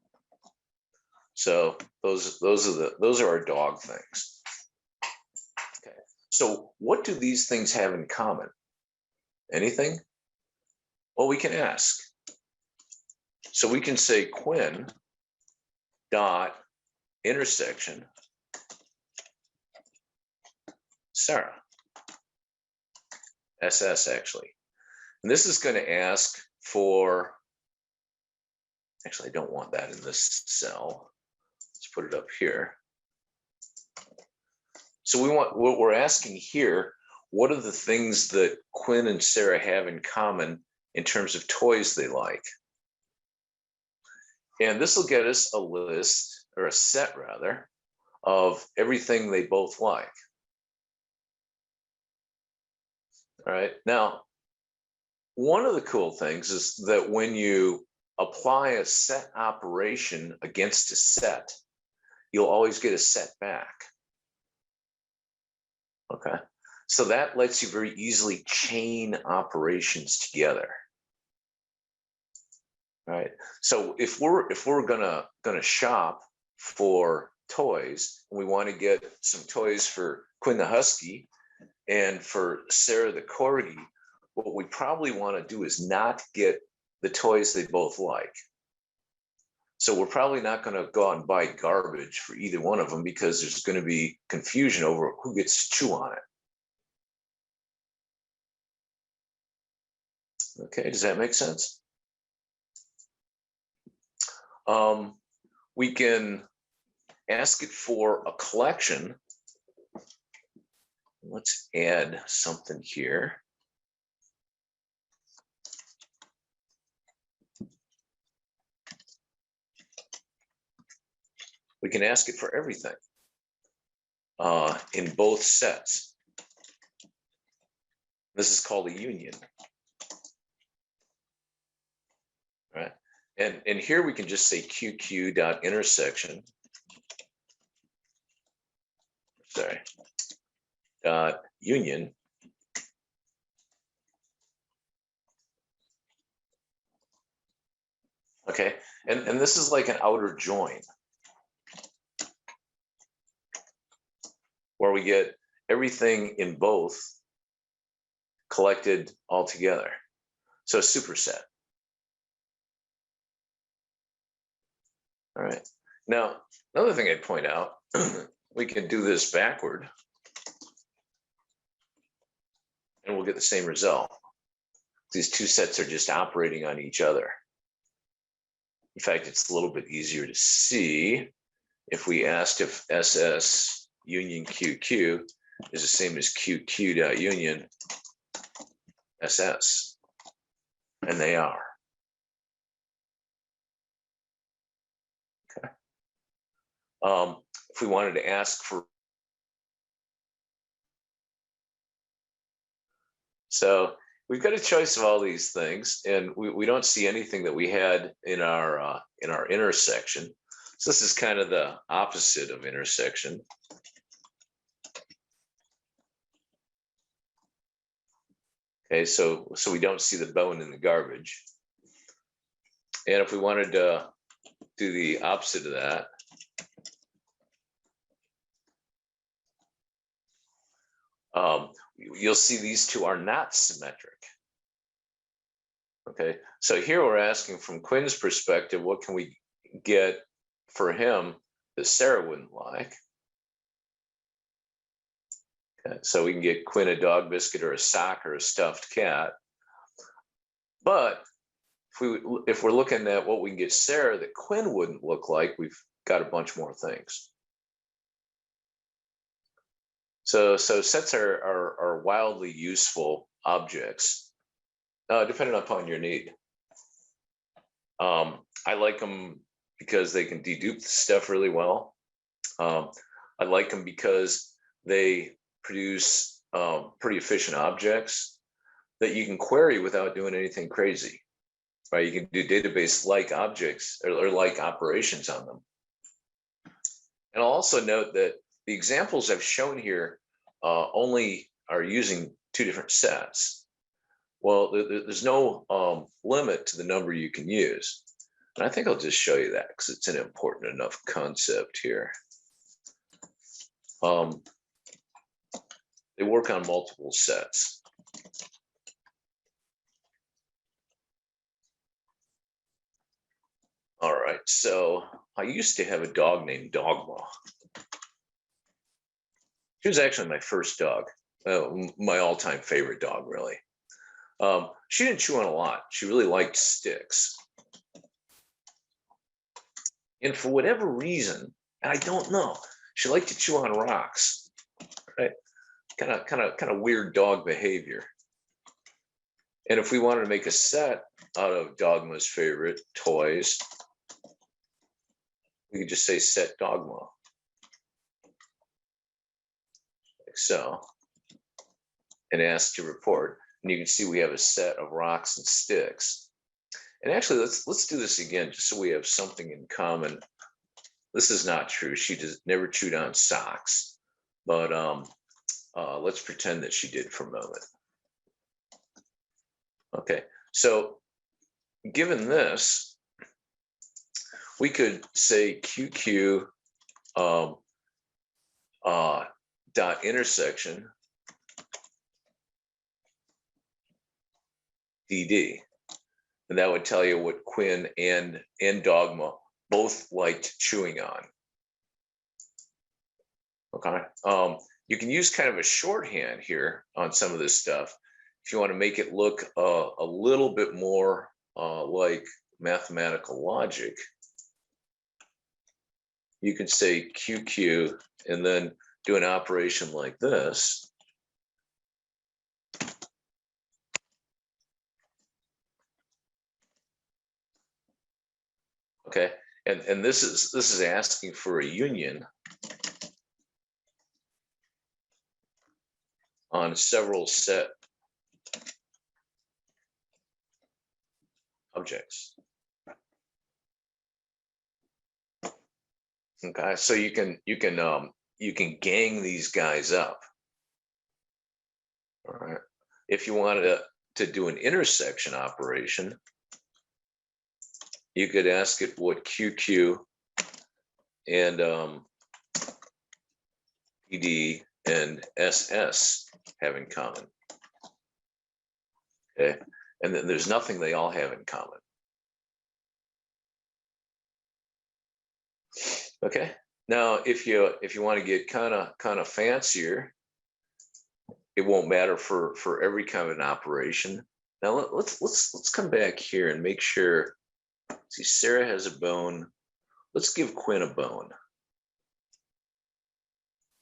So those are our dog things. Okay. So what do these things have in common? Anything? Well, we can ask. So we can say Quinn dot intersection Sarah. SS actually. And this is going to ask for, actually, I don't want that in this cell. Let's put it up here. So we want, what we're asking here, what are the things that Quinn and Sarah have in common in terms of toys they like? And this will get us a list, or a set rather, of everything they both like. All right, now, one of the cool things is that when you apply a set operation against a set, you'll always get a set back. Okay, so that lets you very easily chain operations together. Right. So if we're gonna shop for toys, and we want to get some toys for Quinn the Husky and for Sarah the Corgi, what we probably want to do is not get the toys they both like. So we're probably not going to go out and buy garbage for either one of them, because there's going to be confusion over who gets to chew on it. Okay, does that make sense? We can ask it for a collection. Let's add something here. We can ask it for everything in both sets. This is called a union. Right? And here we can just say QQ dot intersection. Sorry. Dot union. Okay, and this is like an outer join, where we get everything in both collected all together. So superset. All right. Now, another thing I'd point out, we can do this backward, and we'll get the same result. These two sets are just operating on each other. In fact, it's a little bit easier to see if we asked if SS union QQ is the same as QQ dot union SS, and they are. Okay. If we wanted to ask for, so we've got a choice of all these things, and we don't see anything that we had in our intersection. So this is kind of the opposite of intersection. Okay, so we don't see the bone in the garbage. And if we wanted to do the opposite of that, you'll see these two are not symmetric. Okay, so here we're asking from Quinn's perspective, what can we get for him that Sarah wouldn't like? Okay, so we can get Quinn a dog biscuit or a sock or a stuffed cat. But if we're looking at what we can get Sarah that Quinn wouldn't look like, we've got a bunch more things. So sets are wildly useful objects, depending upon your need. I like them because they can dedupe the stuff really well. I like them because they produce pretty efficient objects that you can query without doing anything crazy, right? You can do database-like objects or like operations on them. And I'll also note that the examples I've shown here only are using two different sets. Well, there's no limit to the number you can use. And I think I'll just show you that because it's an important enough concept here. They work on multiple sets. All right, so I used to have a dog named Dogma. She was actually my first dog, my all-time favorite dog, really. She didn't chew on a lot. She really liked sticks. And for whatever reason, and I don't know, she liked to chew on rocks, right? Kind of weird dog behavior. And if we wanted to make a set out of Dogma's favorite toys, we could just say set Dogma, like so, and ask to report. And you can see we have a set of rocks and sticks. And actually, let's do this again, just so we have something in common. This is not true. She never chewed on socks, but let's pretend that she did for a moment. Okay, so given this, we could say QQ dot intersection DD. And that would tell you what Quinn and Dogma both liked chewing on. Okay. You can use kind of a shorthand here on some of this stuff if you want to make it look a little bit more like mathematical logic. You can say QQ and then do an operation like this. Okay, and this is asking for a union on several set objects. Okay, so you can gang these guys up. All right, if you wanted to do an intersection operation, you could ask it what QQ and PD and SS have in common. Okay, and then there's nothing they all have in common. Okay, now if you want to get kind of fancier, it won't matter for every kind of an operation. Now let's come back here and make sure. See, Sarah has a bone. Let's give Quinn a bone.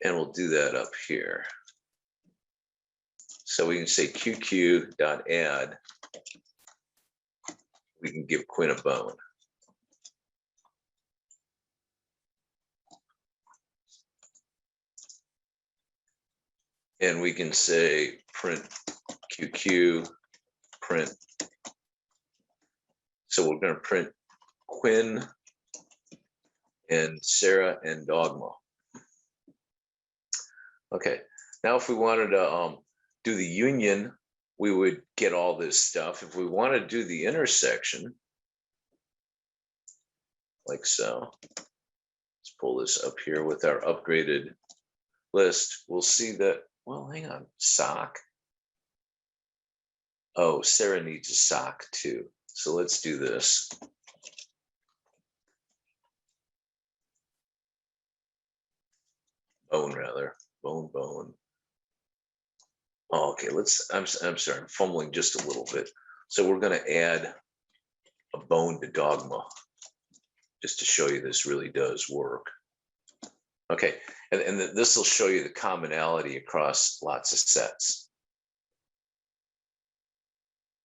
And we'll do that up here. So we can say QQ.add. We can give Quinn a bone. And we can say print QQ, print. So we're going to print Quinn and Sarah and Dogma. Okay, now if we wanted to do the union, we would get all this stuff. If we want to do the intersection, like so, let's pull this up here with our upgraded list. We'll see that, well, hang on, sock. Oh, Sarah needs a sock too. So let's do this. Bone rather, bone. Oh, okay, I'm sorry, I'm fumbling just a little bit. So we're gonna add a bone to Dogma just to show you this really does work. Okay, And this will show you the commonality across lots of sets.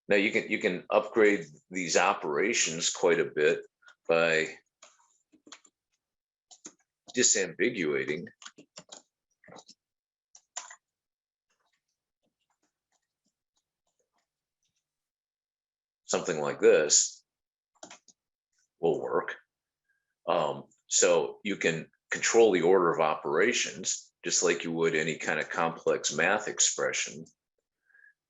Now you can upgrade these operations quite a bit by disambiguating something like this will work. So you can control the order of operations just like you would any kind of complex math expression.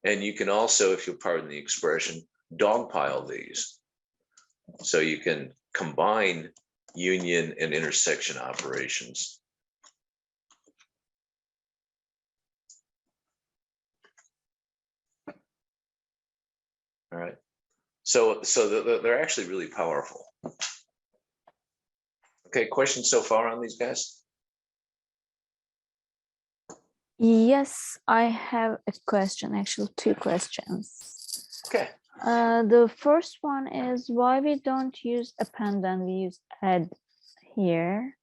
And you can also, if you'll pardon the expression, dogpile these. So you can combine union and intersection operations. All right. So they're actually really powerful. Okay, questions so far on these guys? Yes, I have a question, actually 2 questions. Okay. The first one is why we don't use append and we use add here.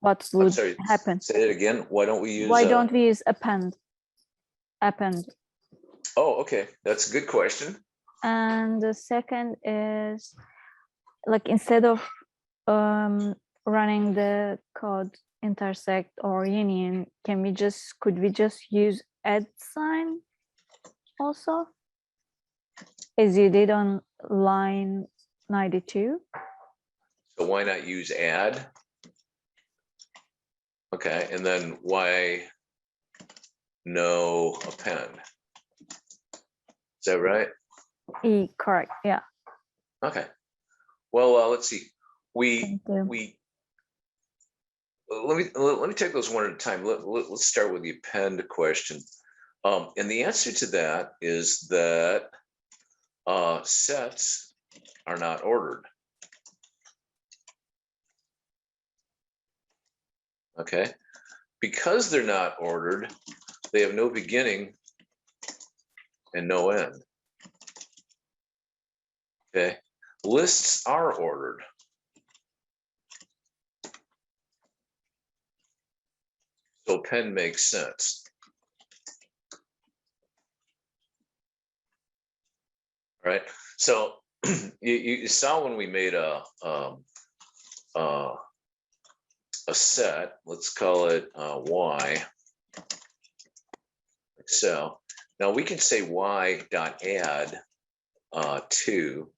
What would happen? Say it again. Why don't we use? Why don't we use append? Append. Oh, okay. That's a good question. And the second is, like, instead of running the code intersect or union, could we just use add sign also, as you did on line 92? So why not use add? Okay, and then why no append? Is that right? Correct, yeah. Okay. Well, let's see. Let me take those one at a time. Let's start with the append question. And the answer to that is that sets are not ordered. Okay, because they're not ordered, they have no beginning and no end. Okay, lists are ordered. So append makes sense. All right, so you saw when we made a set, let's call it y, like so. Now we can say y dot add 2,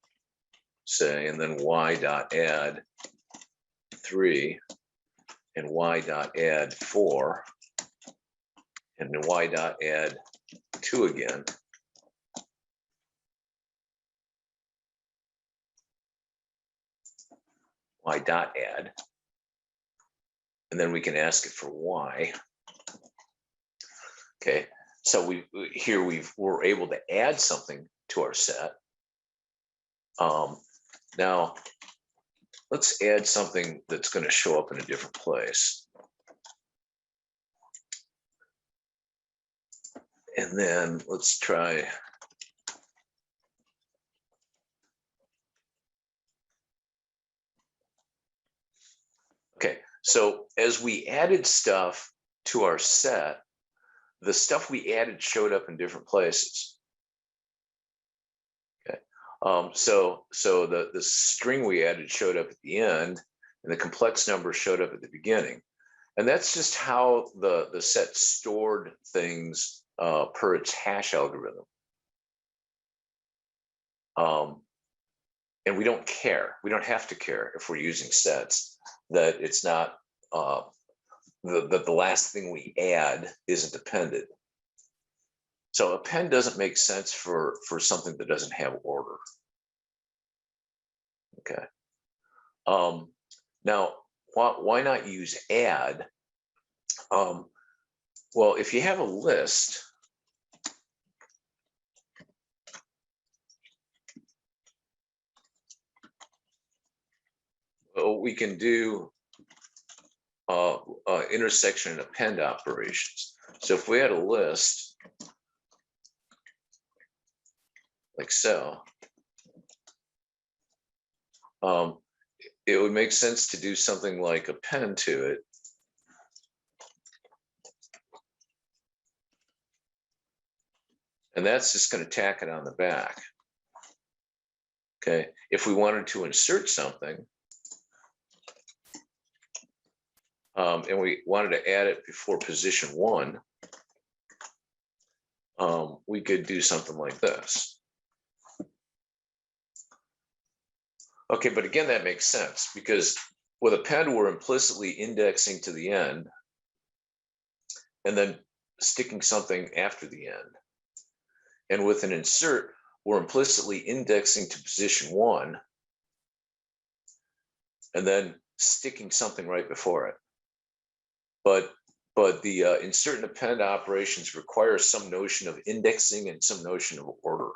say, and then y dot add 3, and y dot add 4, and then y dot add 2 again. Y dot add, and then we can ask it for y. Okay, so we're able to add something to our set. Now let's add something that's going to show up in a different place. And then let's try. Okay, so as we added stuff to our set, the stuff we added showed up in different places. Okay, so the string we added showed up at the end, and the complex number showed up at the beginning. And that's just how the set stored things per its hash algorithm. And we don't care. We don't have to care if we're using sets that it's not that the last thing we add isn't appended. So append doesn't make sense for something that doesn't have order. Okay. Now, why not use add? Well, if you have a list, we can do intersection and append operations. So if we had a list like so, it would make sense to do something like append to it And that's just going to tack it on the back. Okay, if we wanted to insert something, and we wanted to add it before position 1, we could do something like this. Okay, but again, that makes sense because with append, we're implicitly indexing to the end and then sticking something after the end. And with an insert, we're implicitly indexing to position 1 and then sticking something right before it. But the insert and append operations require some notion of indexing and some notion of order.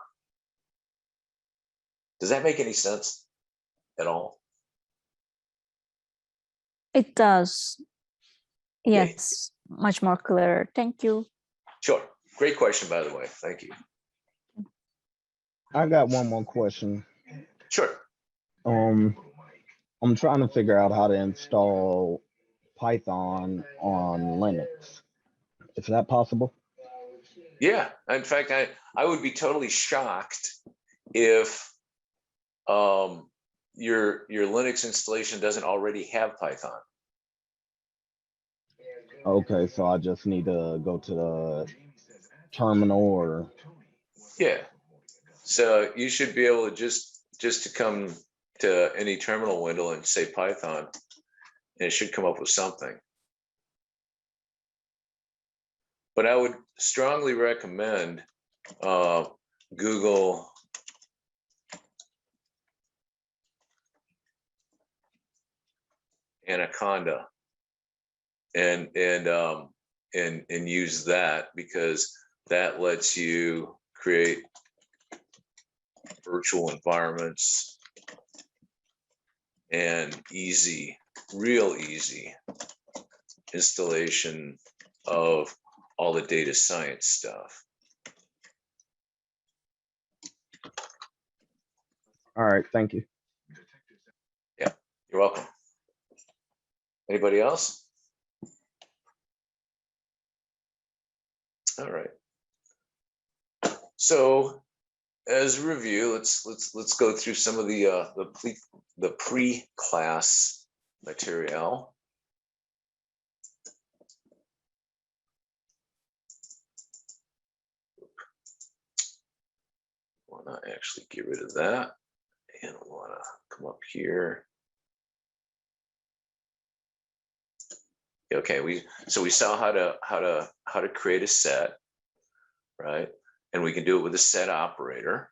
Does that make any sense at all? It does. Yes, much more clear. Thank you. Sure. Great question, by the way. Thank you. I got one more question. Sure. I'm trying to figure out how to install Python on Linux. Is that possible? Yeah. In fact, I would be totally shocked if your Linux installation doesn't already have Python. Okay, so I just need to go to the terminal or... Yeah. So you should be able to just to come to any terminal window and say Python, and it should come up with something. But I would strongly recommend Google Anaconda and use that, because that lets you create virtual environments and real easy installation of all the data science stuff. All right, thank you. Yeah, you're welcome. Anybody else? All right. So as a review, let's go through some of the pre-class material. Want to actually get rid of that, and we want to come up here. Okay, we saw how to create a set, right? And we can do it with a set operator.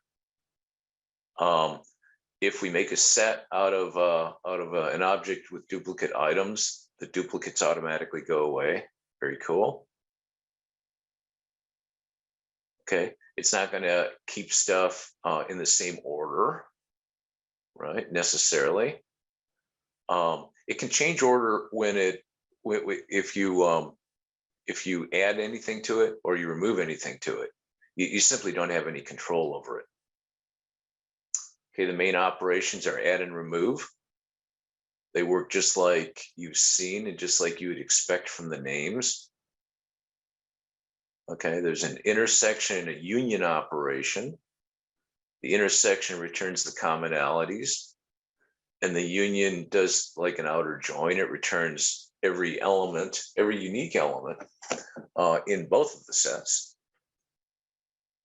If we make a set out of an object with duplicate items, the duplicates automatically go away. Very cool. Okay, it's not going to keep stuff in the same order, right? Necessarily. It can change order if you add anything to it or you remove anything to it. You simply don't have any control over it. Okay, the main operations are add and remove. They work just like you've seen and just like you would expect from the names. Okay, there's an intersection and a union operation. The intersection returns the commonalities, and the union does like an outer join. It returns every element, every unique element in both of the sets.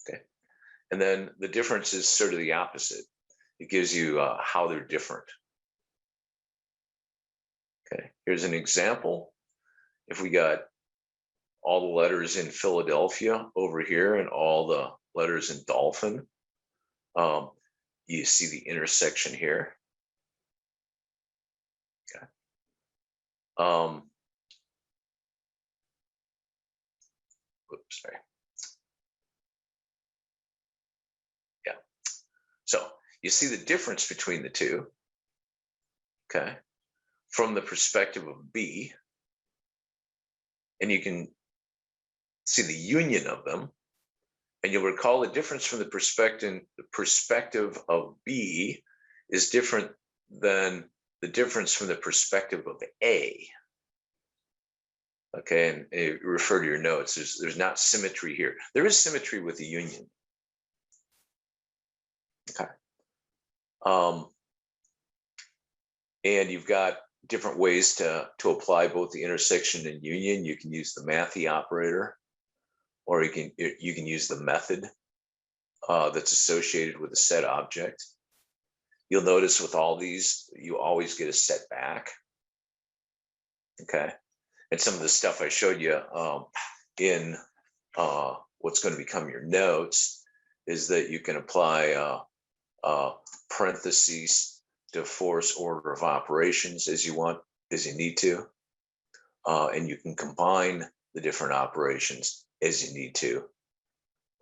Okay, and then the difference is sort of the opposite. It gives you how they're different. Okay, here's an example. If we got all the letters in Philadelphia over here and all the letters in dolphin, you see the intersection here. Okay. Oops, sorry. Yeah. So you see the difference between the two. Okay. From the perspective of B, and you can see the union of them, and you'll recall the difference from the perspective of B is different than the difference from the perspective of A. Okay, and refer to your notes. There's not symmetry here. There is symmetry with the union. Okay. And you've got different ways to apply both the intersection and union. You can use the mathy operator, or you can use the method that's associated with a set object. You'll notice with all these, you always get a setback. Okay, and some of the stuff I showed you in what's going to become your notes is that you can apply parentheses to force order of operations as you need to, and you can combine the different operations as you need to,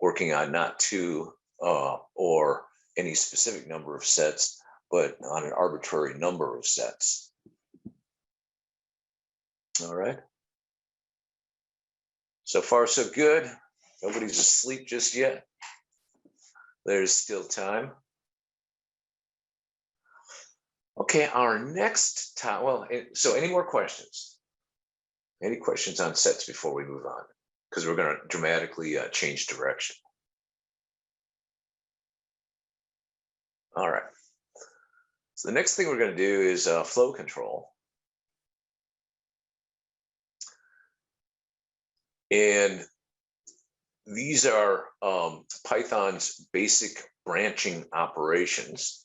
working on not two or any specific number of sets, but on an arbitrary number of sets. All right. So far, so good. Nobody's asleep just yet. There's still time. Okay, our next time. Well, so any more questions? Any questions on sets before we move on? Because we're going to dramatically change direction. All right. So the next thing we're going to do is flow control. And these are Python's basic branching operations.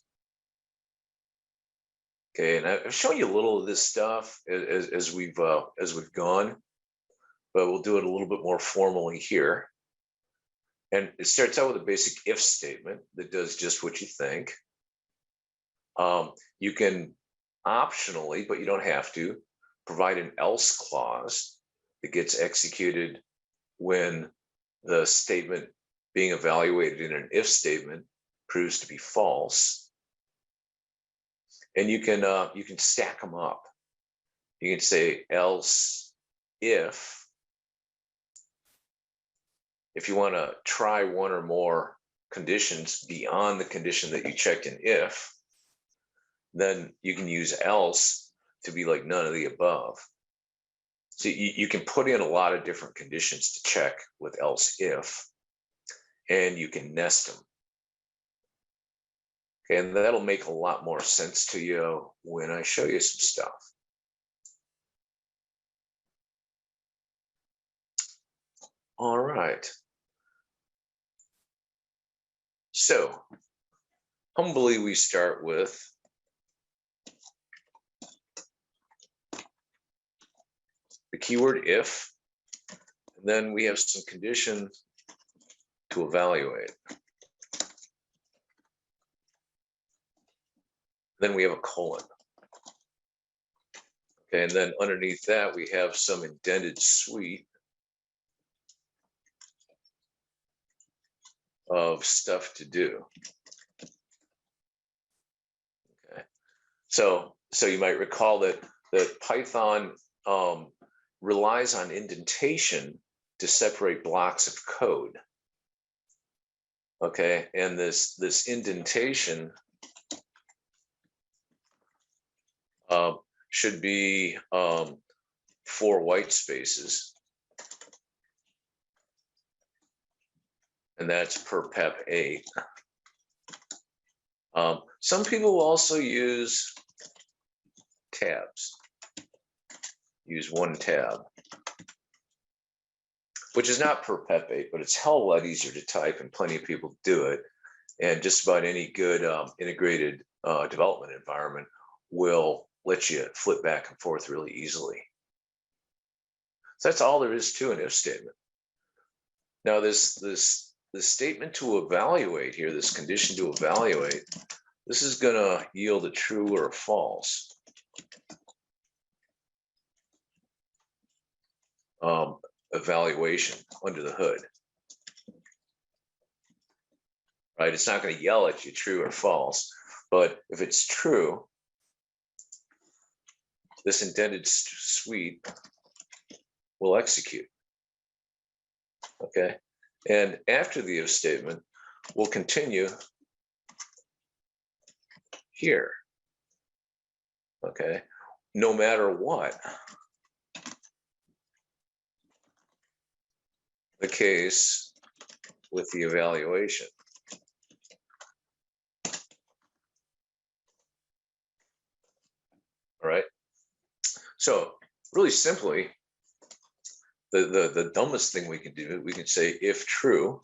Okay, and I've shown you a little of this stuff as we've gone, but we'll do it a little bit more formally here. And it starts out with a basic if statement that does just what you think. You can optionally, but you don't have to, provide an else clause that gets executed when the statement being evaluated in an if statement proves to be false. And you can stack them up. You can say else if you want to try one or more conditions beyond the condition that you checked in if, then you can use else to be like none of the above. So you can put in a lot of different conditions to check with else if, and you can nest them. Okay, and that'll make a lot more sense to you when I show you some stuff. All right. So humbly, we start with the keyword if, and then we have some conditions to evaluate. Then we have a colon. Okay, and then underneath that, we have some indented suite of stuff to do. Okay, so you might recall that Python relies on indentation to separate blocks of code. Okay, and this indentation should be 4 white spaces, and that's per pep 8. Some people will also use tabs. Use 1 tab, which is not per pep 8, but it's a hell of a lot easier to type, and plenty of people do it. And just about any good integrated development environment will let you flip back and forth really easily. So that's all there is to an if statement. Now this statement to evaluate here, this condition to evaluate, this is going to yield a true or a false. Evaluation under the hood. Right? It's not going to yell at you true or false, but if it's true, this indented suite will execute. Okay, and after the if statement, we'll continue here. Okay, no matter what. the case with the evaluation. All right. So really simply, the dumbest thing we can do, we can say if true,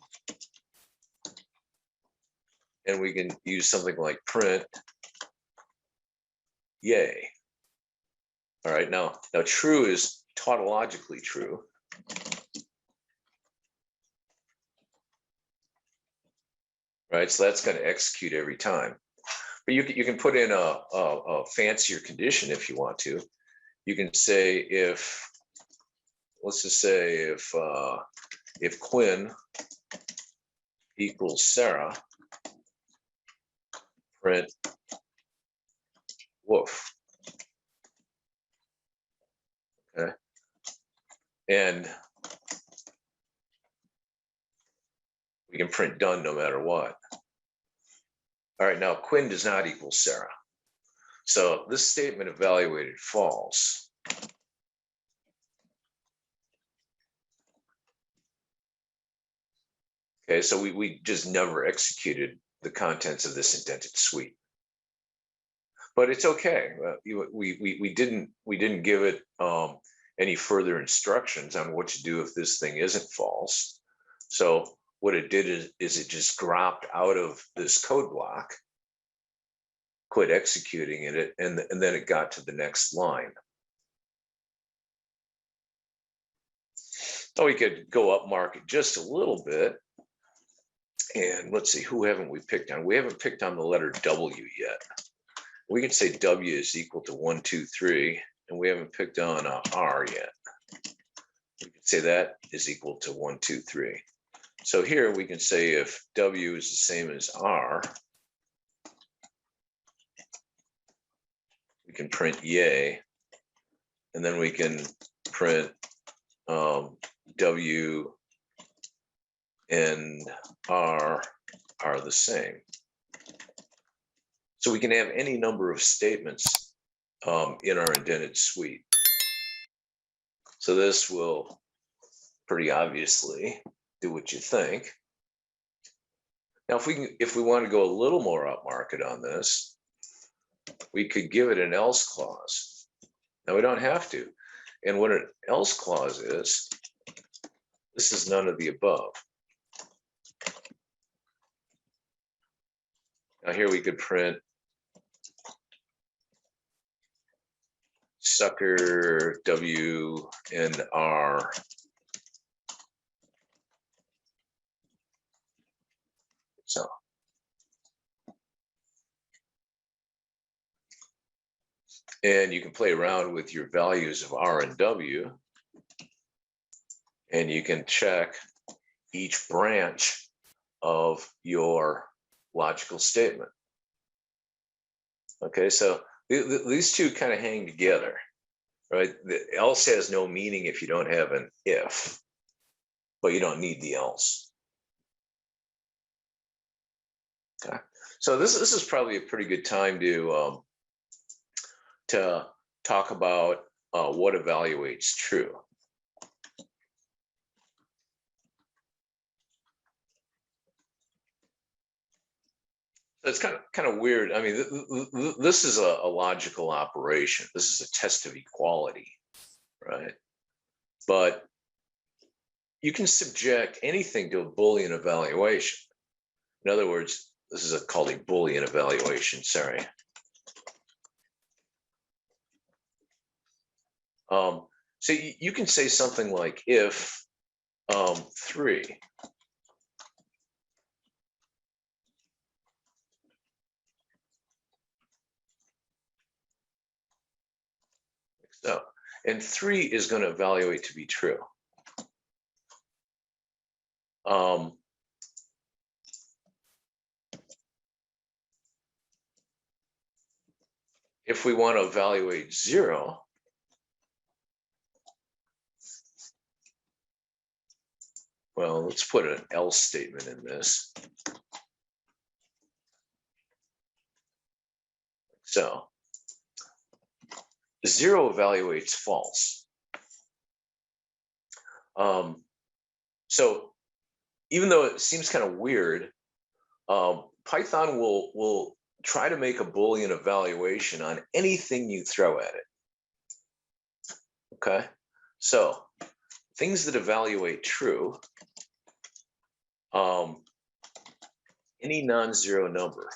and we can use something like print yay. All right, now true is tautologically true. Right, so that's going to execute every time. But you can put in a fancier condition if you want to. You can say if, let's just say if Quinn equals Sarah, print woof. Okay, and we can print done no matter what. All right, now Quinn does not equal Sarah. So this statement evaluated false. Okay, so we just never executed the contents of this indented suite. But it's okay. We didn't give it any further instructions on what to do if this thing isn't false. So what it did is it just dropped out of this code block, quit executing it, and then it got to the next line. So we could go up market just a little bit. And let's see, who haven't we picked on? We haven't picked on the letter W yet. We can say W is equal to 1, 2, 3, and we haven't picked on R yet. We can say that is equal to 1, 2, 3. So here we can say if W is the same as R, we can print yay, and then we can print W and R are the same. So we can have any number of statements in our indented suite. So this will pretty obviously do what you think. Now, if we want to go a little more upmarket on this, we could give it an else clause. Now we don't have to. And what an else clause is, this is none of the above. Now here we could print sucker W and R. So and you can play around with your values of R and W, and you can check each branch of your logical statement. Okay, so these two kind of hang together, right? The else has no meaning if you don't have an if, but you don't need the else. Okay, so this is probably a pretty good time to talk about what evaluates true. It's kind of weird. I mean, this is a logical operation. This is a test of equality, right? But you can subject anything to a Boolean evaluation. In other words, this is called a Boolean evaluation, sorry. So you can say something like if 3. So, and 3 is going to evaluate to be true. If we want to evaluate 0, well, let's put an else statement in this. So 0 evaluates false. So even though it seems kind of weird, Python will try to make a Boolean evaluation on anything you throw at it. Okay, so things that evaluate true, any non-zero number,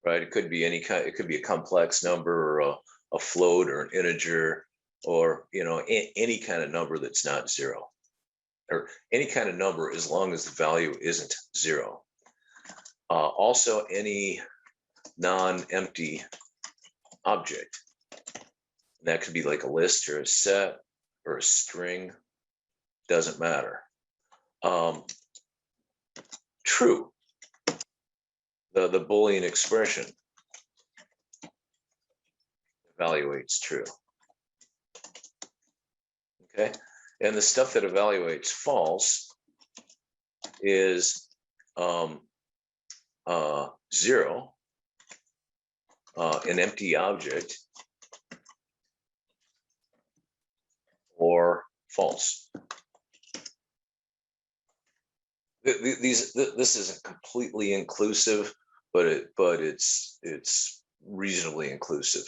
right? It could be any kind. It could be a complex number or a float or an integer, or any kind of number that's not zero, or any kind of number as long as the value isn't zero. Also, any non-empty object. That could be like a list or a set or a string, doesn't matter. True, the Boolean expression evaluates true. Okay, and the stuff that evaluates false is zero, an empty object, or false. This isn't completely inclusive, but it's reasonably inclusive.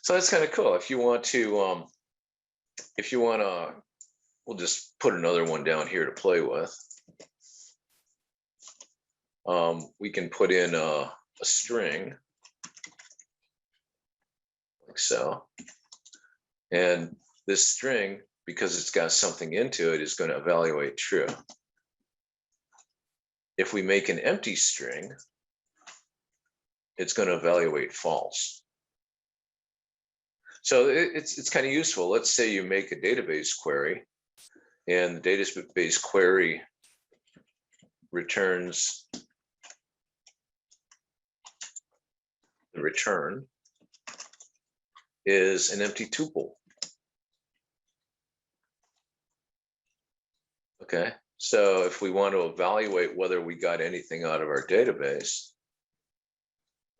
So that's kind of cool. If you want to, we'll just put another one down here to play with. We can put in a string like so, and this string, because it's got something into it, is going to evaluate true. If we make an empty string, it's going to evaluate false. So it's kind of useful. Let's say you make a database query, and the database query returns the return is an empty tuple. Okay, so if we want to evaluate whether we got anything out of our database,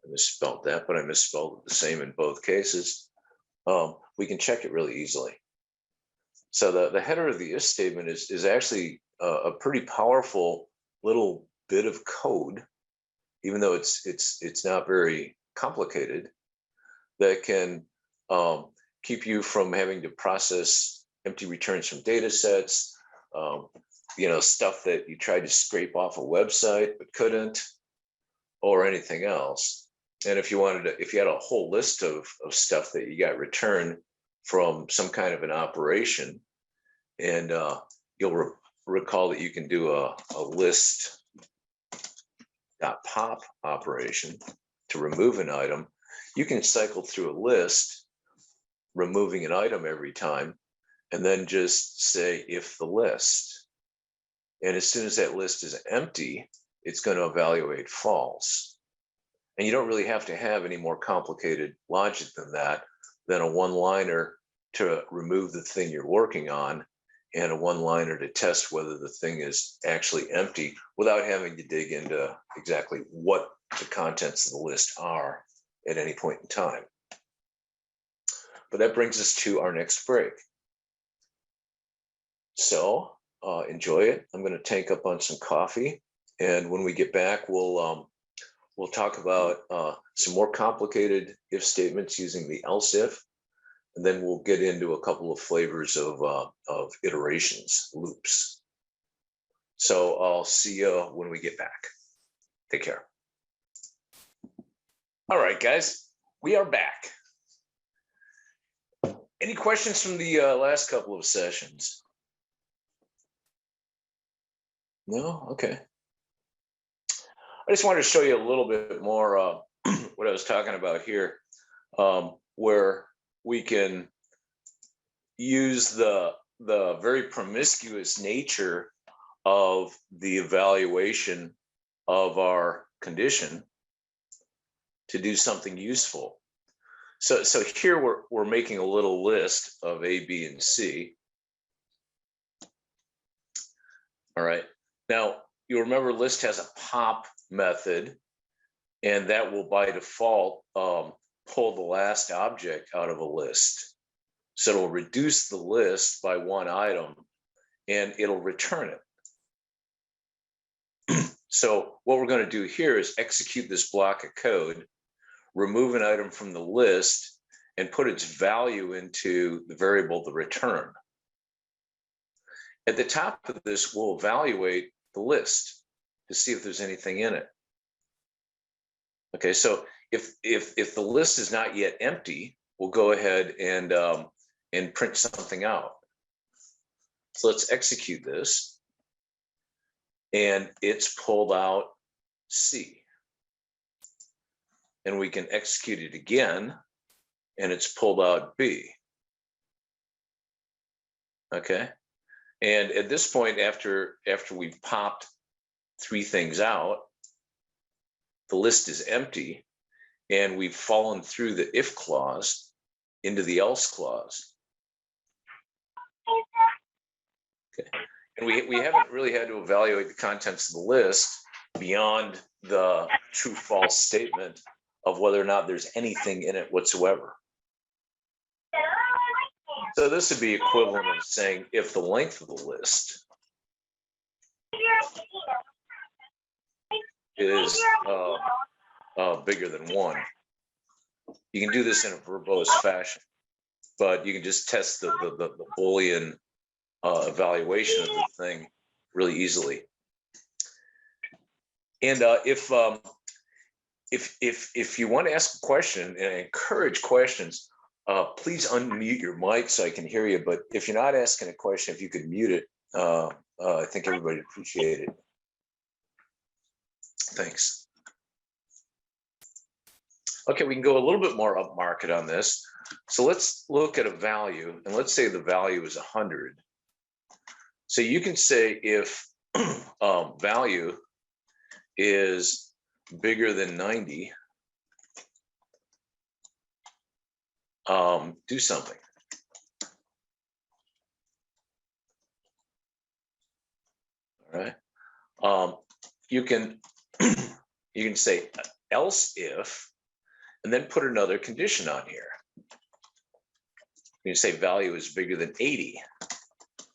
I misspelled that, but I misspelled it the same in both cases. We can check it really easily. So the header of the if statement is actually a pretty powerful little bit of code, even though it's not very complicated, that can keep you from having to process empty returns from data sets, stuff that you tried to scrape off a website but couldn't, or anything else. And if you had a whole list of stuff that you got returned from some kind of an operation, and you'll recall that you can do a list.pop operation to remove an item. You can cycle through a list, removing an item every time, and then just say if the list. And as soon as that list is empty, it's going to evaluate false. And you don't really have to have any more complicated logic than a one-liner to remove the thing you're working on, and a one-liner to test whether the thing is actually empty without having to dig into exactly what the contents of the list are at any point in time. But that brings us to our next break. So enjoy it. I'm going to tank up on some coffee, and when we get back, we'll talk about some more complicated if statements using the else if, and then we'll get into a couple of flavors of iterations, loops. So I'll see you when we get back. Take care. All right, guys, we are back. Any questions from the last couple of sessions? No? Okay. I just wanted to show you a little bit more what I was talking about here, where we can use the very promiscuous nature of the evaluation of our condition to do something useful. So here we're making a little list of A, B, and C. All right. Now, you remember list has a pop method, and that will by default pull the last object out of a list. So it'll reduce the list by one item and it'll return it. So what we're going to do here is execute this block of code, remove an item from the list, and put its value into the variable the return. At the top of this, we'll evaluate the list to see if there's anything in it. Okay, so if the list is not yet empty, we'll go ahead and print something out. So let's execute this. And it's pulled out C. And we can execute it again, and it's pulled out B. Okay. And at this point, after we've popped three things out, the list is empty, and we've fallen through the if clause into the else clause. Okay. And we haven't really had to evaluate the contents of the list beyond the true false statement of whether or not there's anything in it whatsoever. So this would be equivalent of saying if the length of the list is bigger than 1. You can do this in a verbose fashion, but you can just test the Boolean evaluation of the thing really easily. And if you want to ask a question, and I encourage questions, please unmute your mic so I can hear you. But if you're not asking a question, if you could mute it, I think everybody would appreciate it. Thanks. Okay, we can go a little bit more upmarket on this. So let's look at a value, and let's say the value is 100. So you can say if value is bigger than 90, do something. All right. You can say else if, and then put another condition on here. You can say value is bigger than 80,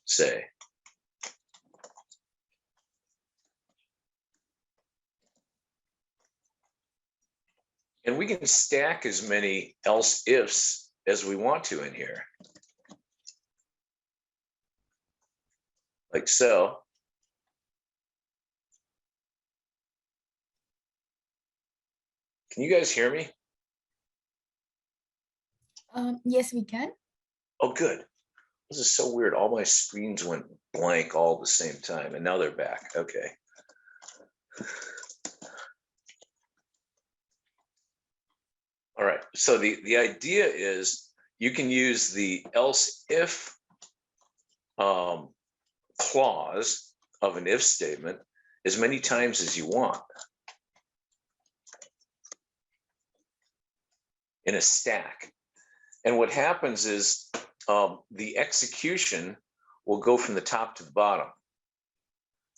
say. And we can stack as many else ifs as we want to in here. Like so. Can you guys hear me? Yes, we can. Oh, good. This is so weird. All my screens went blank all at the same time, and now they're back. Okay. All right, so the idea is you can use the else if clause of an if statement as many times as you want in a stack. And what happens is the execution will go from the top to the bottom.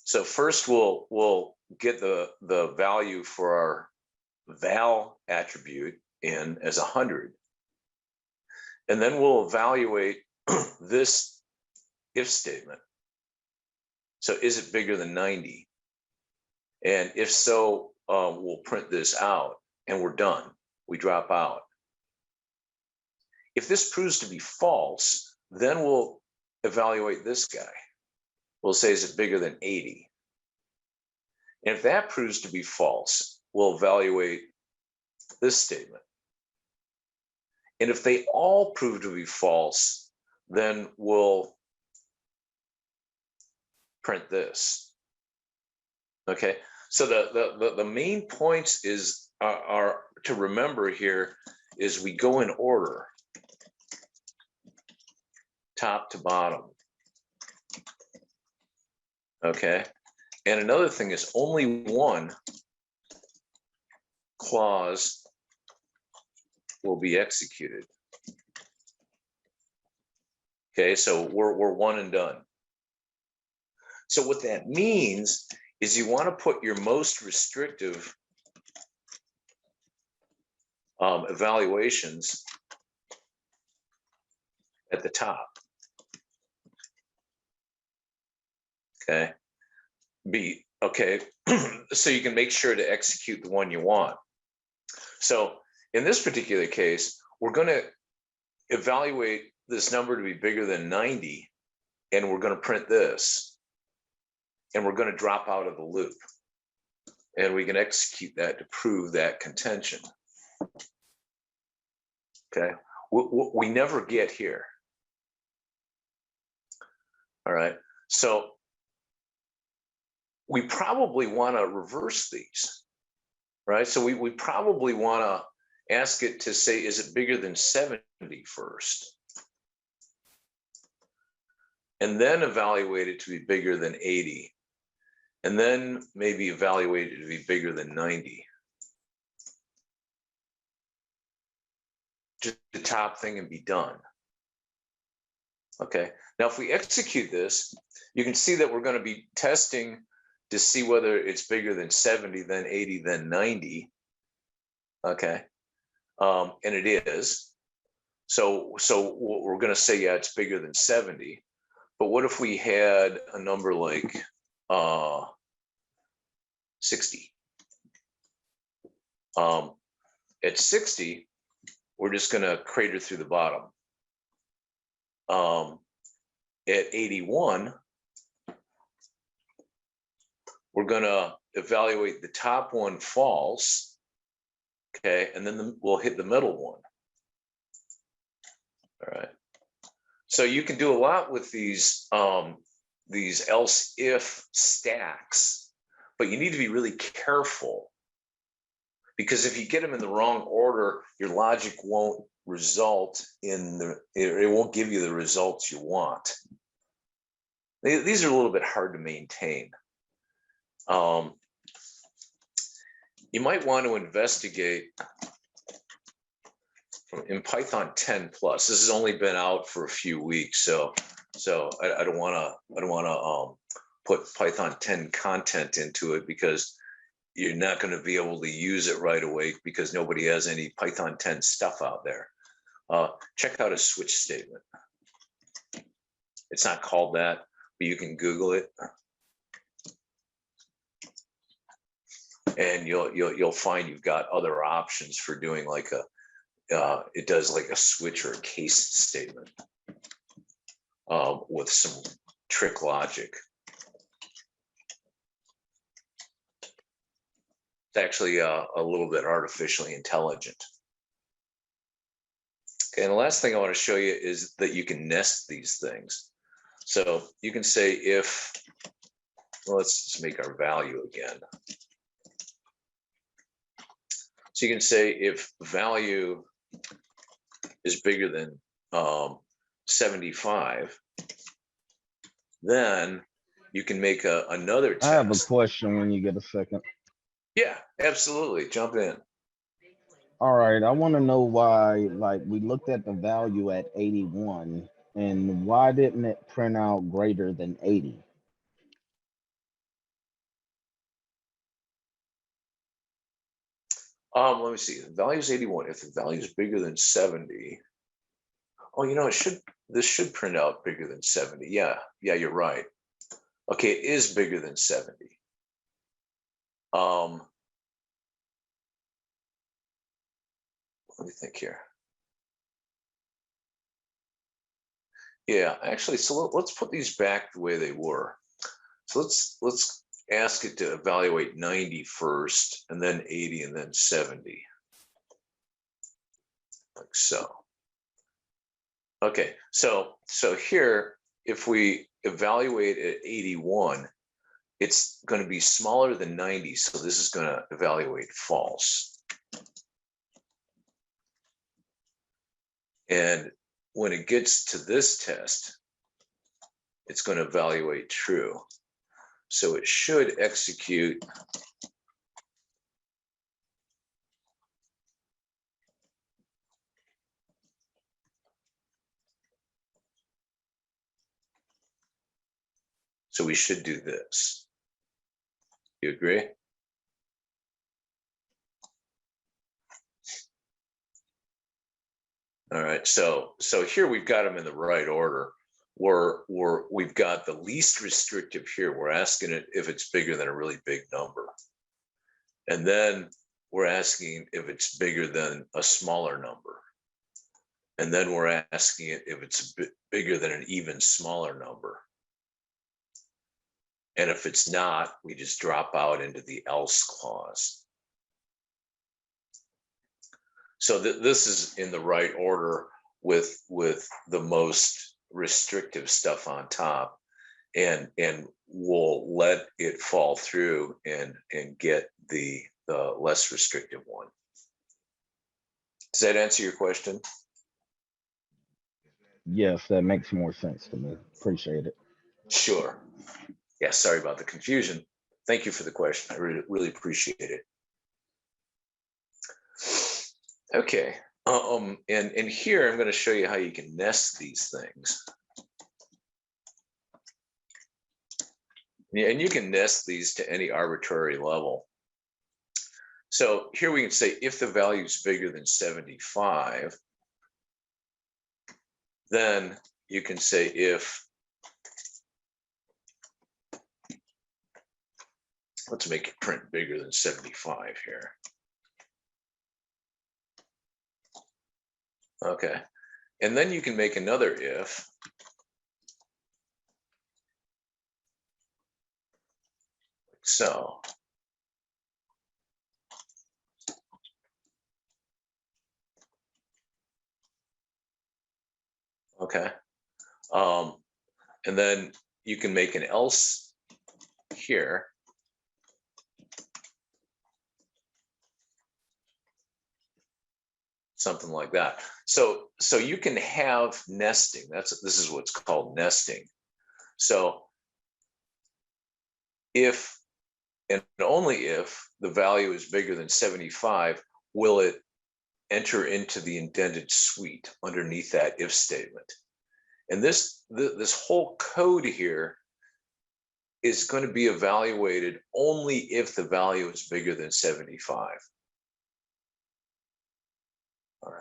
So first we'll get the value for our val attribute in as 100. And then we'll evaluate this if statement. So is it bigger than 90? And if so, we'll print this out and we're done. We drop out. If this proves to be false, then we'll evaluate this guy. We'll say, is it bigger than 80? And if that proves to be false, we'll evaluate this statement. And if they all prove to be false, then we'll print this. Okay, so the main points are to remember here is we go in order, top to bottom. Okay, and another thing is only one clause will be executed. Okay, so we're one and done. So what that means is you want to put your most restrictive evaluations at the top. Okay. B, okay, so you can make sure to execute the one you want. So in this particular case, we're going to evaluate this number to be bigger than 90, and we're going to print this, and we're going to drop out of the loop, and we can execute that to prove that contention. Okay, we never get here. All right, so we probably want to reverse these, right? So we probably want to ask it to say, is it bigger than 70 first? And then evaluate it to be bigger than 80. And then maybe evaluate it to be bigger than 90. Just the top thing and be done. Okay, now if we execute this, you can see that we're going to be testing to see whether it's bigger than 70, then 80, then 90. Okay, and it is. So we're going to say, yeah, it's bigger than 70. But what if we had a number like 60? At 60, we're just going to crater through the bottom. At 81, we're going to evaluate the top one false, okay, and then we'll hit the middle one. All right. So you can do a lot with these else if stacks, but you need to be really careful, because if you get them in the wrong order, your logic won't result in it won't give you the results you want. These are a little bit hard to maintain. You might want to investigate in Python 10 plus. This has only been out for a few weeks, so I don't want to put Python 10 content into it, because you're not going to be able to use it right away because nobody has any Python 10 stuff out there. Check out a switch statement. It's not called that, but you can Google it, and you'll find you've got other options for doing like it does like a switch or a case statement with some trick logic. It's actually a little bit artificially intelligent. Okay, and the last thing I want to show you is that you can nest these things. So you can say if, well, let's just make our value again. So you can say if value is bigger than 75, then you can make another test. I have a question when you get a second. Yeah, absolutely. Jump in. All right, I want to know why, like, we looked at the value at 81, and why didn't it print out greater than 80? Let me see. The value is 81. If the value is bigger than 70, oh, you know, this should print out bigger than 70. Yeah, you're right. Okay, it is bigger than 70. Let me think here. Yeah, actually, so let's put these back the way they were. So let's ask it to evaluate 90 first, and then 80, and then 70. Like so. Okay, so here, if we evaluate at 81, it's going to be smaller than 90, so this is going to evaluate false. And when it gets to this test, it's going to evaluate true. So it should execute so we should do this. You agree? All right, so here we've got them in the right order. We've got the least restrictive here. We're asking it if it's bigger than a really big number. And then we're asking if it's bigger than a smaller number. And then we're asking it if it's bigger than an even smaller number. And if it's not, we just drop out into the else clause. So this is in the right order with the most restrictive stuff on top, and we'll let it fall through and get the less restrictive one. Does that answer your question? Yes, that makes more sense to me. Appreciate it. Sure. Yeah, sorry about the confusion. Thank you for the question. I really appreciate it. Okay. And here I'm going to show you how you can nest these things. Yeah, and you can nest these to any arbitrary level. So here we can say if the value is bigger than 75, then you can say if, let's make it print bigger than 75 here. Okay, and then you can make another if. So. Okay, and then you can make an else here. Something like that. So you can have nesting. This is what's called nesting. So if and only if the value is bigger than 75, will it enter into the indented suite underneath that if statement. And this whole code here is going to be evaluated only if the value is bigger than 75. All right.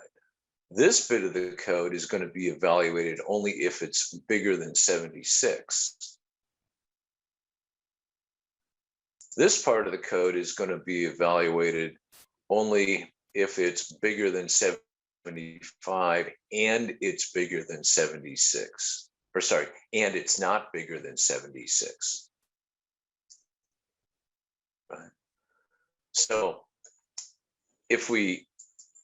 This bit of the code is going to be evaluated only if it's bigger than 76. This part of the code is going to be evaluated only if it's bigger than 75 and it's bigger than 76. Or sorry, and it's not bigger than 76. Right. So if we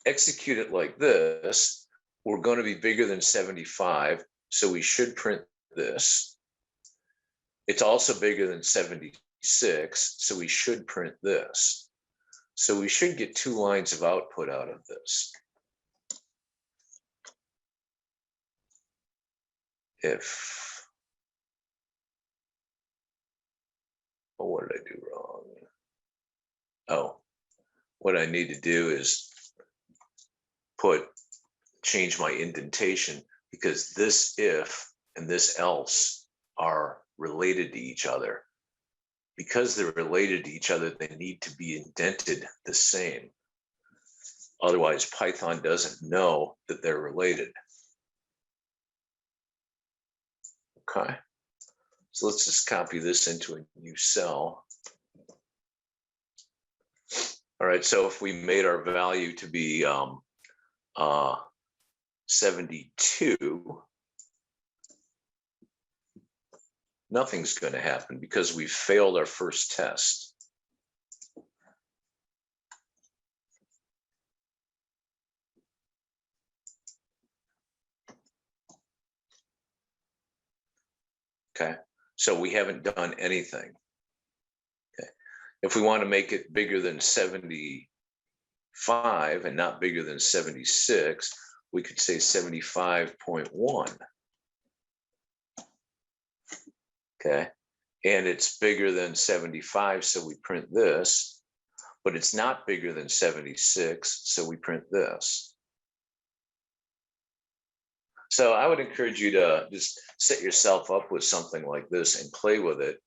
execute it like this, we're going to be bigger than 75, so we should print this. It's also bigger than 76, so we should print this. So we should get 2 lines of output out of this. If, oh, what did I do wrong? Oh, what I need to do is change my indentation, because this if and this else are related to each other. Because they're related to each other, they need to be indented the same. Otherwise, Python doesn't know that they're related. Okay, so let's just copy this into a new cell. All right, so if we made our value to be 72, nothing's going to happen because we failed our first test. Okay, so we haven't done anything. Okay, if we want to make it bigger than 75 and not bigger than 76, we could say 75.1. Okay, and it's bigger than 75, so we print this, but it's not bigger than 76, so we print this. So I would encourage you to just set yourself up with something like this and play with it.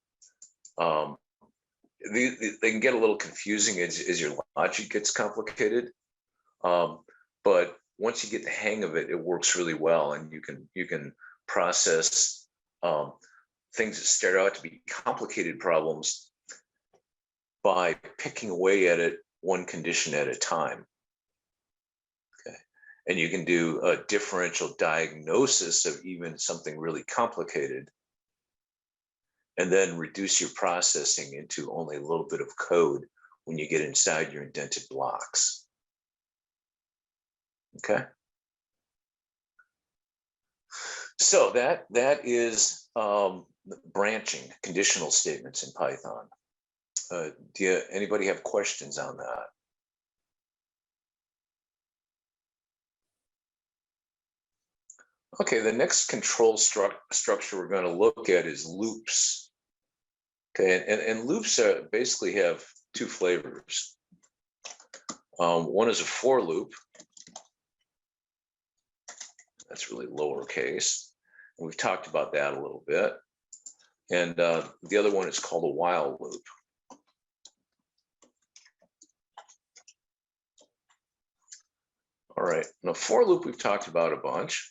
They can get a little confusing as your logic gets complicated, but once you get the hang of it, it works really well, and you can process things that start out to be complicated problems by picking away at it one condition at a time. Okay, and you can do a differential diagnosis of even something really complicated, and then reduce your processing into only a little bit of code when you get inside your indented blocks. Okay. So that is branching, conditional statements in Python. Anybody have questions on that? Okay, the next control structure we're going to look at is loops. Okay, and loops basically have two flavors. One is a for loop. That's really lowercase. And we've talked about that a little bit. And the other one is called a while loop. All right, now for loop we've talked about a bunch,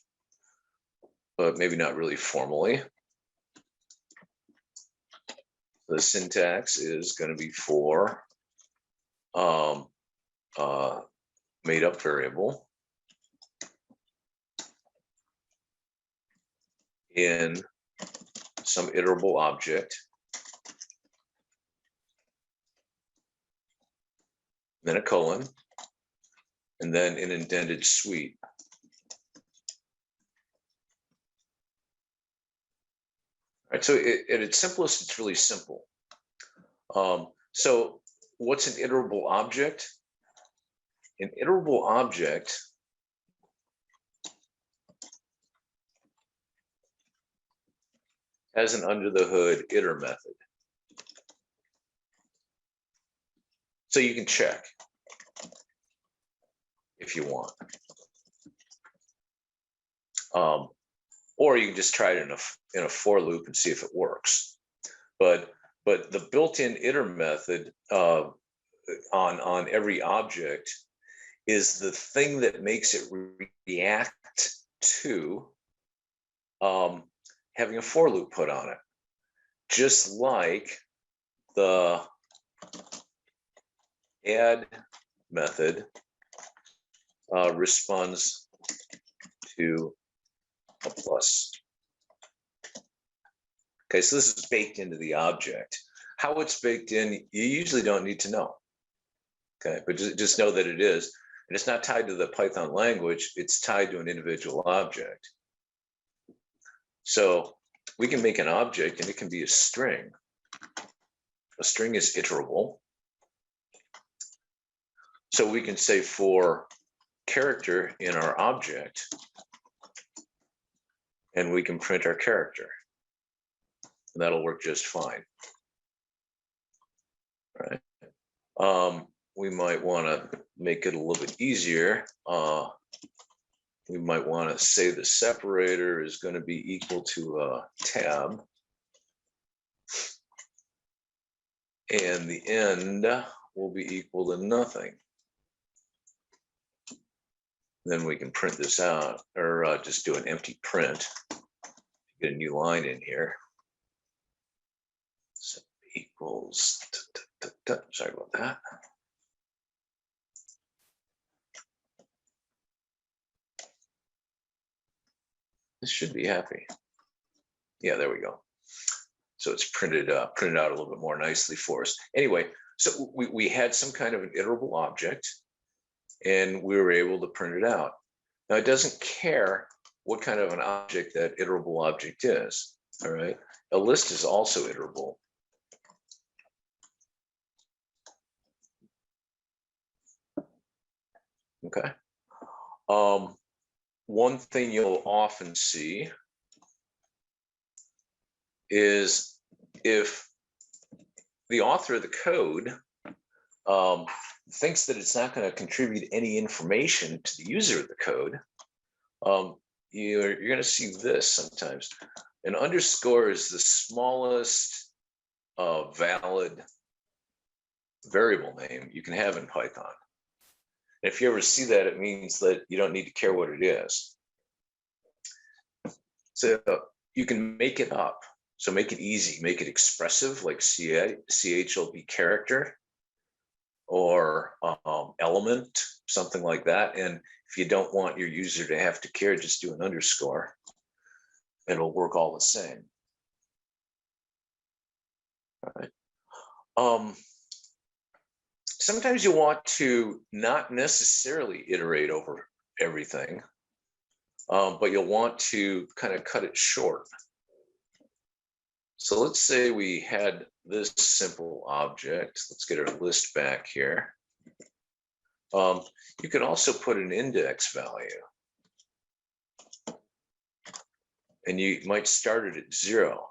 but maybe not really formally. The syntax is going to be for made up variable in some iterable object, then a colon, and then an indented suite. All right, so at its simplest, it's really simple. So what's an iterable object? An iterable object has an under the hood iter method. So you can check if you want. Or you can just try it in a for loop and see if it works. But the built-in iter method on every object is the thing that makes it react to having a for loop put on it. Just like the add method responds to a plus. Okay, so this is baked into the object. How it's baked in, you usually don't need to know. Okay, but just know that it is. And it's not tied to the Python language, it's tied to an individual object. So we can make an object and it can be a string. A string is iterable. So we can say for character in our object, and we can print our character. And that'll work just fine. Right. We might want to make it a little bit easier. We might want to say the separator is going to be equal to a tab. And the end will be equal to nothing. Then we can print this out, or just do an empty print. Get a new line in here. So equals, sorry about that. This should be happy. Yeah, there we go. So it's printed out a little bit more nicely for us. Anyway, so we had some kind of an iterable object, and we were able to print it out. Now it doesn't care what kind of an object that iterable object is. All right, a list is also iterable. Okay. One thing you'll often see is if the author of the code thinks that it's not going to contribute any information to the user of the code, you're going to see this sometimes. An underscore is the smallest valid variable name you can have in Python. If you ever see that, it means that you don't need to care what it is. So you can make it up. So make it easy, make it expressive, like CHLB character or element, something like that. And if you don't want your user to have to care, just do an underscore. It'll work all the same. All right. Sometimes you want to not necessarily iterate over everything, but you'll want to kind of cut it short. So let's say we had this simple object. Let's get our list back here. You can also put an index value. And you might start it at 0.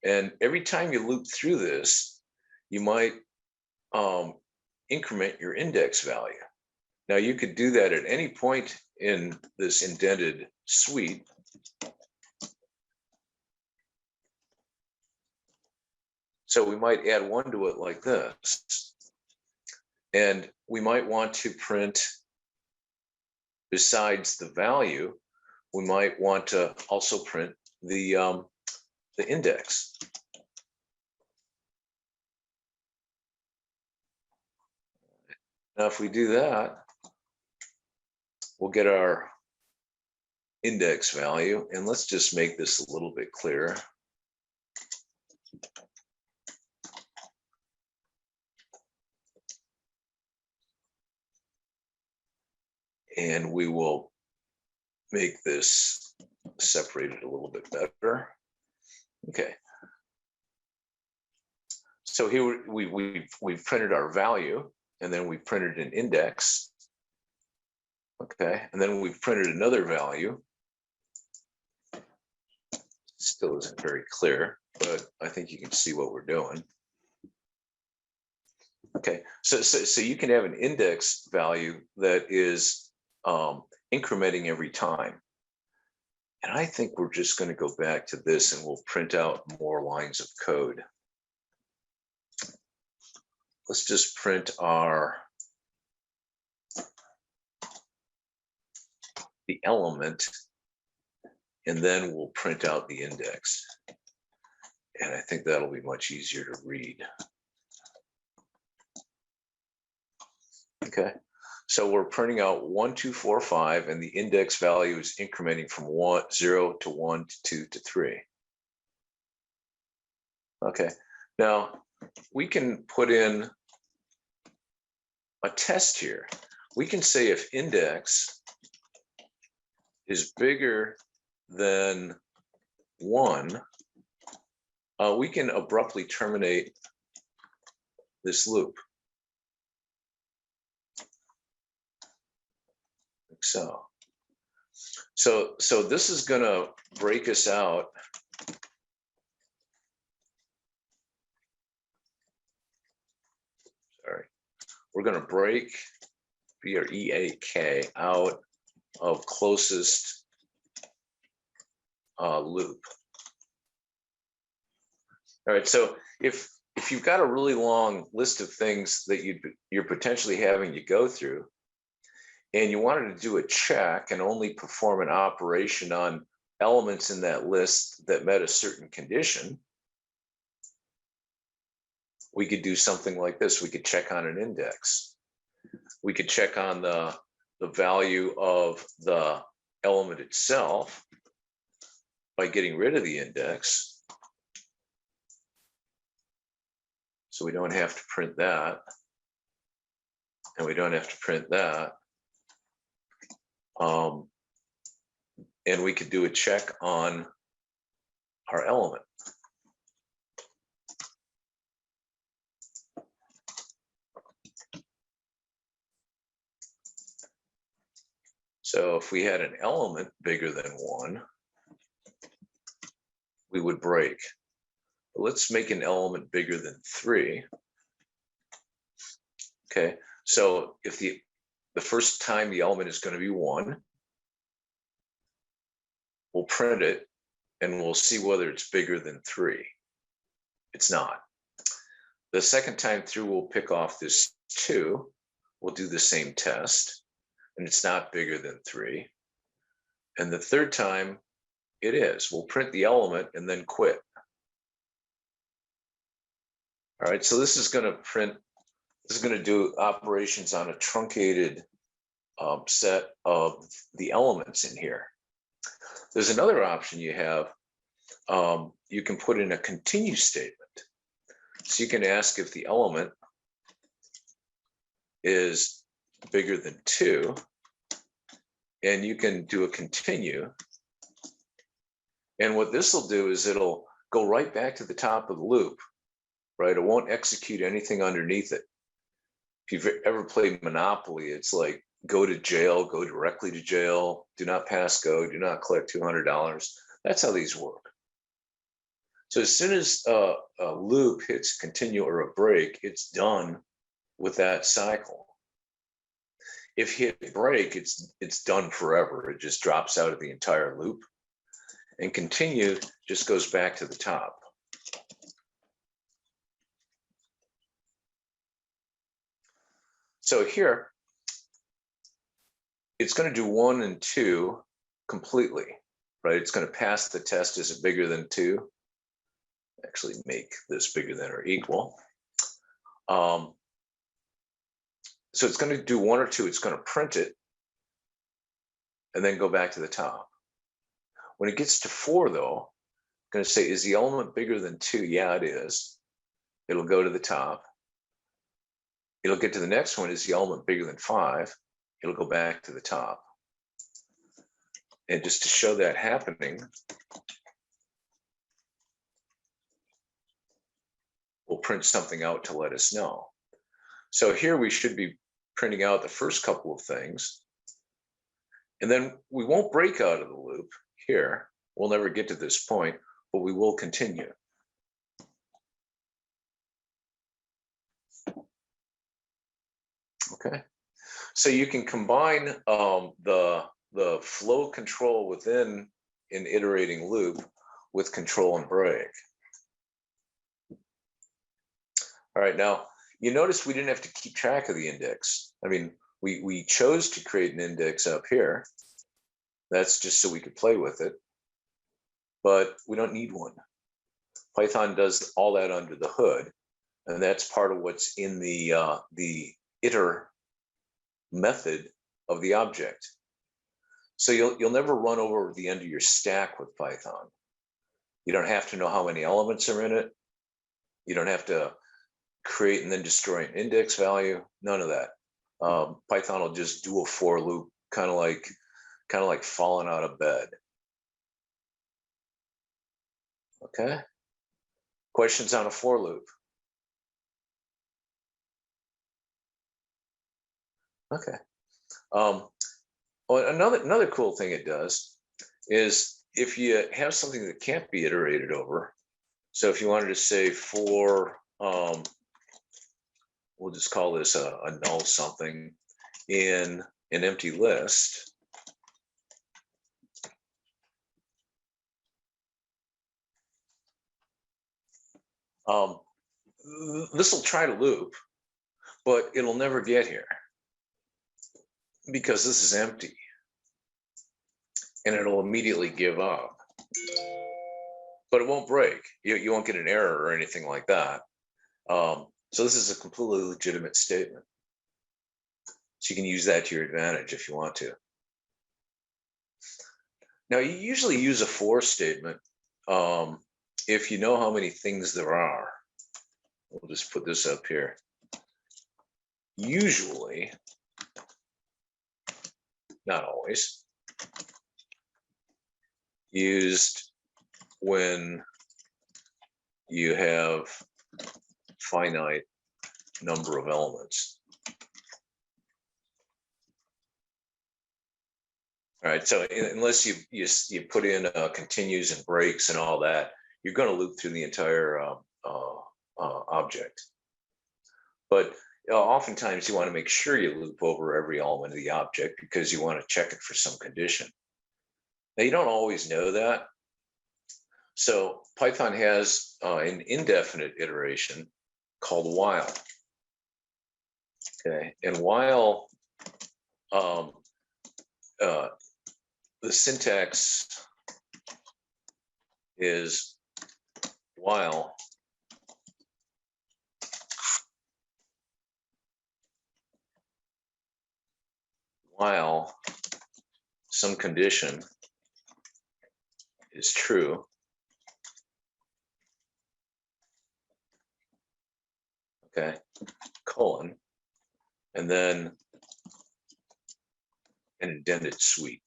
And every time you loop through this, you might increment your index value. Now you could do that at any point in this indented suite. So we might add 1 to it like this. And we might want to print, besides the value, we might want to also print the index. Now, if we do that, we'll get our index value. And let's just make this a little bit clearer. And we will make this separated a little bit better. Okay. So here we've printed our value, and then we printed an index. Okay, and then we've printed another value. Still isn't very clear, but I think you can see what we're doing. Okay, so you can have an index value that is incrementing every time. And I think we're just going to go back to this and we'll print out more lines of code. Let's just print the element, and then we'll print out the index. And I think that'll be much easier to read. Okay, so we're printing out 1, 2, 4, 5, and the index value is incrementing from 0 to 1 to 2 to 3. Okay, now we can put in a test here. We can say if index is bigger than 1, we can abruptly terminate this loop. Like so. So this is going to break us out. Sorry. We're going to break BREAK out of closest loop. All right, so if you've got a really long list of things that you're potentially having to go through, and you wanted to do a check and only perform an operation on elements in that list that met a certain condition, we could do something like this. We could check on an index. We could check on the value of the element itself by getting rid of the index. So we don't have to print that. And we don't have to print that. And we could do a check on our element. So if we had an element bigger than 1, we would break. But let's make an element bigger than 3. Okay, so if the first time the element is going to be 1, we'll print it and we'll see whether it's bigger than 3. It's not. The second time through, we'll pick off this 2. we'll do the same test, and it's not bigger than 3. And the third time, it is. We'll print the element and then quit. All right, so this is going to print, this is going to do operations on a truncated set of the elements in here. There's another option you have. You can put in a continue statement. So you can ask if the element is bigger than 2, and you can do a continue. And what this will do is it'll go right back to the top of the loop, right? It won't execute anything underneath it. If you've ever played Monopoly, it's like go to jail, go directly to jail, do not pass go, do not collect $200. That's how these work. So as soon as a loop hits continue or a break, it's done with that cycle. If you hit break, it's done forever. It just drops out of the entire loop. And continue just goes back to the top. So here, it's going to do 1 and 2 completely, right? It's going to pass the test as bigger than 2. Actually make this bigger than or equal. So it's going to do 1 or 2. It's going to print it and then go back to the top. When it gets to 4, though, I'm going to say, is the element bigger than 2? Yeah, it is. It'll go to the top. It'll get to the next one. Is the element bigger than 5? It'll go back to the top. And just to show that happening, we'll print something out to let us know. So here we should be printing out the first couple of things. And then we won't break out of the loop here. We'll never get to this point, but we will continue. Okay. So you can combine the flow control within an iterating loop with control and break. All right, now you notice we didn't have to keep track of the index. I mean, we chose to create an index up here. That's just so we could play with it, but we don't need one. Python does all that under the hood, and that's part of what's in the iter method of the object. So you'll never run over the end of your stack with Python. You don't have to know how many elements are in it. You don't have to create and then destroy an index value. None of that. Python will just do a for loop, kind of like falling out of bed. Okay. Questions on a for loop? Okay. Well, another cool thing it does is if you have something that can't be iterated over. So if you wanted to say for, we'll just call this a null something in an empty list. This will try to loop, but it'll never get here because this is empty, and it'll immediately give up. But it won't break. You won't get an error or anything like that. So this is a completely legitimate statement. So you can use that to your advantage if you want to. Now, you usually use a for statement if you know how many things there are. We'll just put this up here. Usually, not always, used when you have finite number of elements. All right, so unless you put in continues and breaks and all that, you're going to loop through the entire object. But oftentimes you want to make sure you loop over every element of the object because you want to check it for some condition. Now, you don't always know that. So Python has an indefinite iteration called while. Okay, and while the syntax is while some condition is true, okay, colon, and then an indented suite.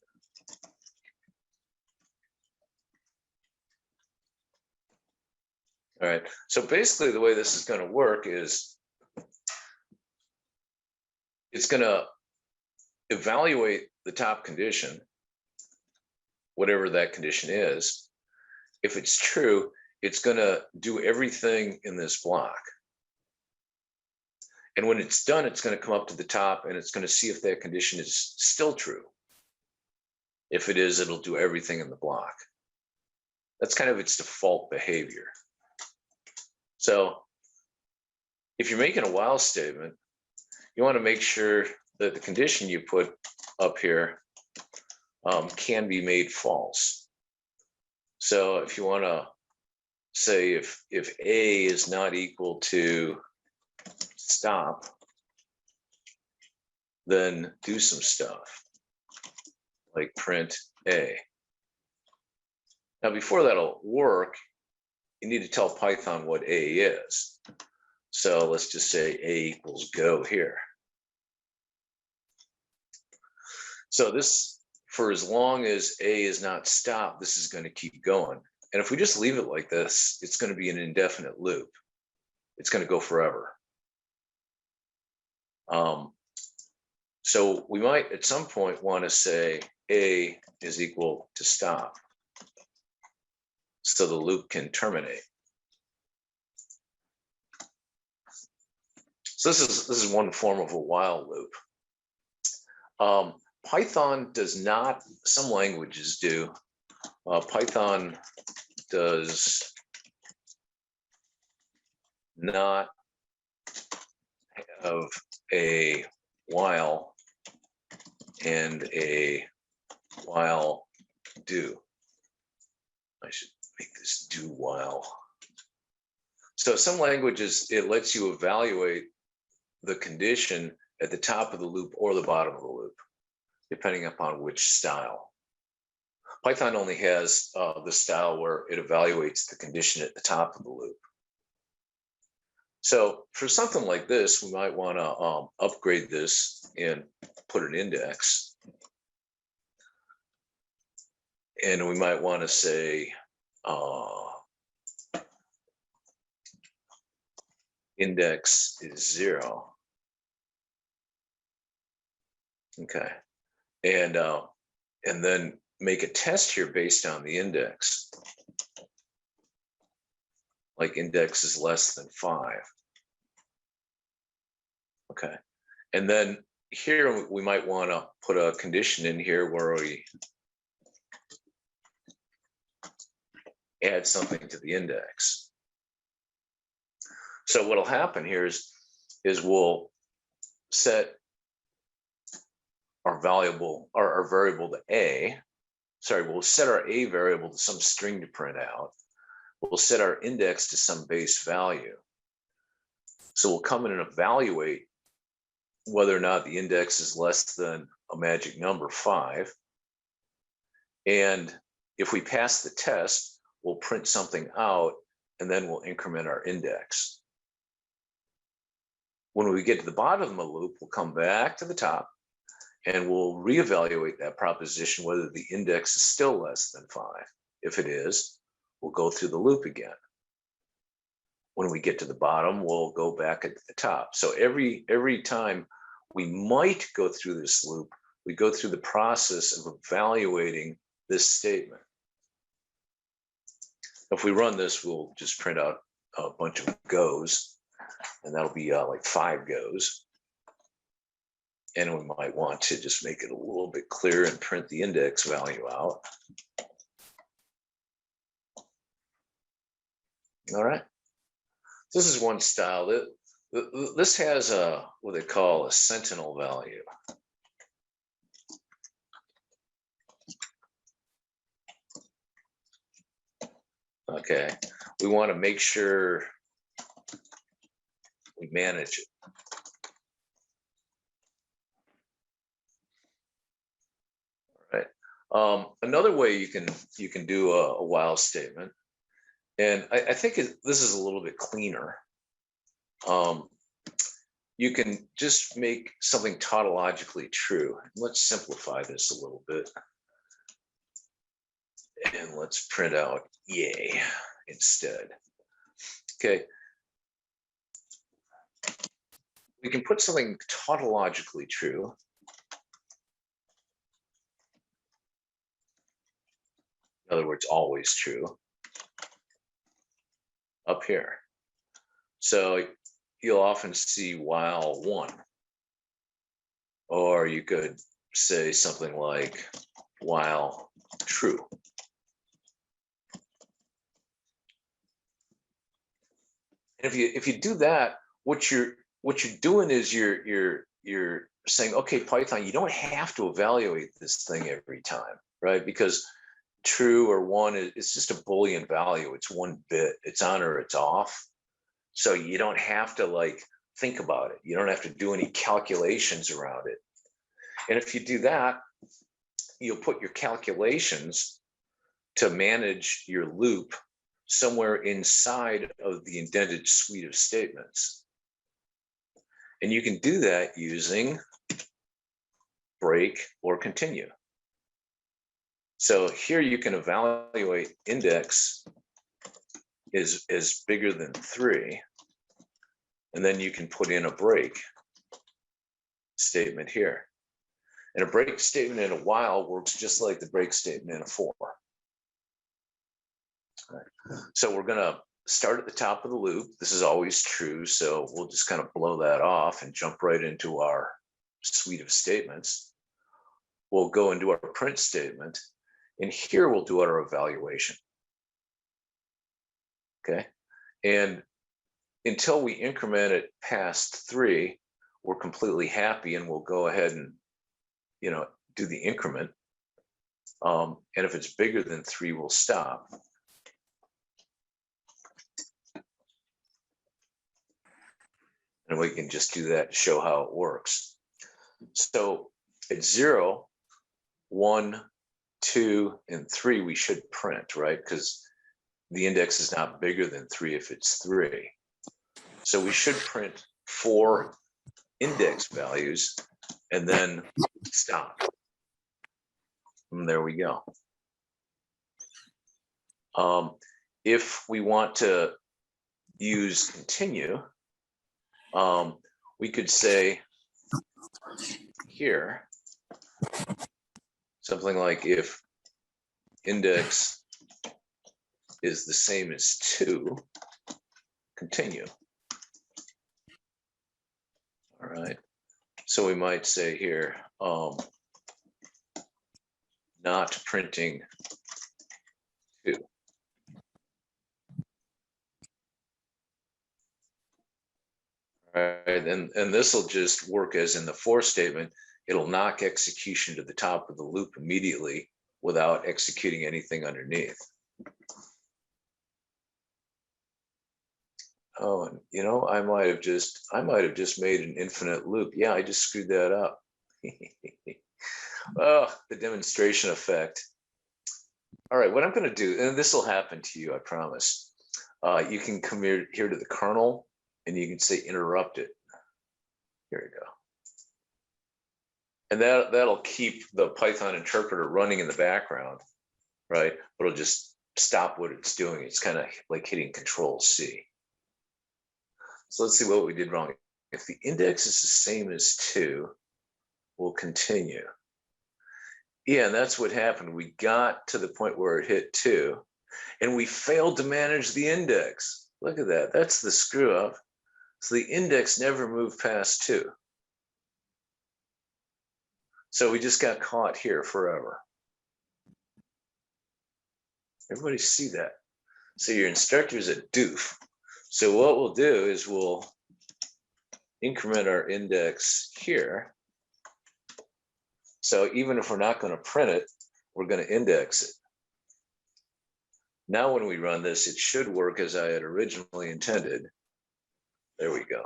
All right, so basically the way this is going to work is it's going to evaluate the top condition, whatever that condition is. If it's true, it's going to do everything in this block. And when it's done, it's going to come up to the top and it's going to see if that condition is still true. If it is, it'll do everything in the block. That's kind of its default behavior. So if you're making a while statement, you want to make sure that the condition you put up here can be made false. So if you want to say if A is not equal to stop, then do some stuff like print A. Now, before that'll work, you need to tell Python what A is. So let's just say A equals go here. So this, for as long as A is not stopped, this is going to keep going. And if we just leave it like this, it's going to be an indefinite loop. It's going to go forever. So we might at some point want to say A is equal to stop, so the loop can terminate. So this is one form of a while loop. Python does not, some languages do. Python does not have a while and a while do. I should make this do while. So some languages, it lets you evaluate the condition at the top of the loop or the bottom of the loop, depending upon which style. Python only has the style where it evaluates the condition at the top of the loop. So for something like this, we might want to upgrade this and put an index. And we might want to say index is 0. Okay, and then make a test here based on the index, like index is less than 5. Okay, and then here we might want to put a condition in here where we add something to the index. So what'll happen here is we'll set our variable to A. Sorry, we'll set our A variable to some string to print out. We'll set our index to some base value. So we'll come in and evaluate whether or not the index is less than a magic number 5. And if we pass the test, we'll print something out and then we'll increment our index. When we get to the bottom of the loop, we'll come back to the top and we'll reevaluate that proposition whether the index is still less than 5. If it is, we'll go through the loop again. When we get to the bottom, we'll go back at the top. So every time we might go through this loop, we go through the process of evaluating this statement. If we run this, we'll just print out a bunch of goes, and that'll be like 5 goes. And we might want to just make it a little bit clearer and print the index value out. All right. This is one style. This has what they call a sentinel value. Okay, we want to make sure we manage it. All right. Another way you can do a while statement, and I think this is a little bit cleaner. You can just make something tautologically true. Let's simplify this a little bit. And let's print out yay instead. Okay. We can put something tautologically true. In other words, always true. Up here. So you'll often see while 1. Or you could say something like while true. And if you do that, what you're doing is you're saying, okay, Python, you don't have to evaluate this thing every time, right? Because true or 1 is just a Boolean value. It's 1 bit. It's on or it's off. So you don't have to like think about it. You don't have to do any calculations around it. And if you do that, you'll put your calculations to manage your loop somewhere inside of the indented suite of statements. And you can do that using break or continue. So here you can evaluate index is bigger than 3. And then you can put in a break statement here. And a break statement in a while works just like the break statement in a for. Right. So we're going to start at the top of the loop. This is always true. So we'll just kind of blow that off and jump right into our suite of statements. We'll go into our print statement. And here we'll do our evaluation. Okay. And until we increment it past 3, we're completely happy, and we'll go ahead and, do the increment. And if it's bigger than 3, we'll stop. And we can just do that to show how it works. So at 0, 1, 2, and 3, we should print, right? Because the index is not bigger than 3 if it's 3. So we should print 4 index values and then stop. And there we go. If we want to use continue, we could say here something like if index is the same as 2, continue. All right. So we might say here, not printing 2. All right, and this will just work as in the for statement. It'll knock execution to the top of the loop immediately without executing anything underneath. Oh, and I might have just made an infinite loop. Yeah, I just screwed that up. Oh, the demonstration effect. All right, what I'm going to do, and this will happen to you, I promise. You can come here to the kernel, and you can say interrupt it. Here you go. And that'll keep the Python interpreter running in the background, right? But it'll just stop what it's doing. It's kind of like hitting Control-C. So let's see what we did wrong. If the index is the same as 2, we'll continue. Yeah, and that's what happened. We got to the point where it hit 2, and we failed to manage the index. Look at that. That's the screw up. So the index never moved past 2. So we just got caught here forever. Everybody see that? So your instructor's a doof. So what we'll do is we'll increment our index here. So even if we're not going to print it, we're going to index it. Now when we run this, it should work as I had originally intended. There we go.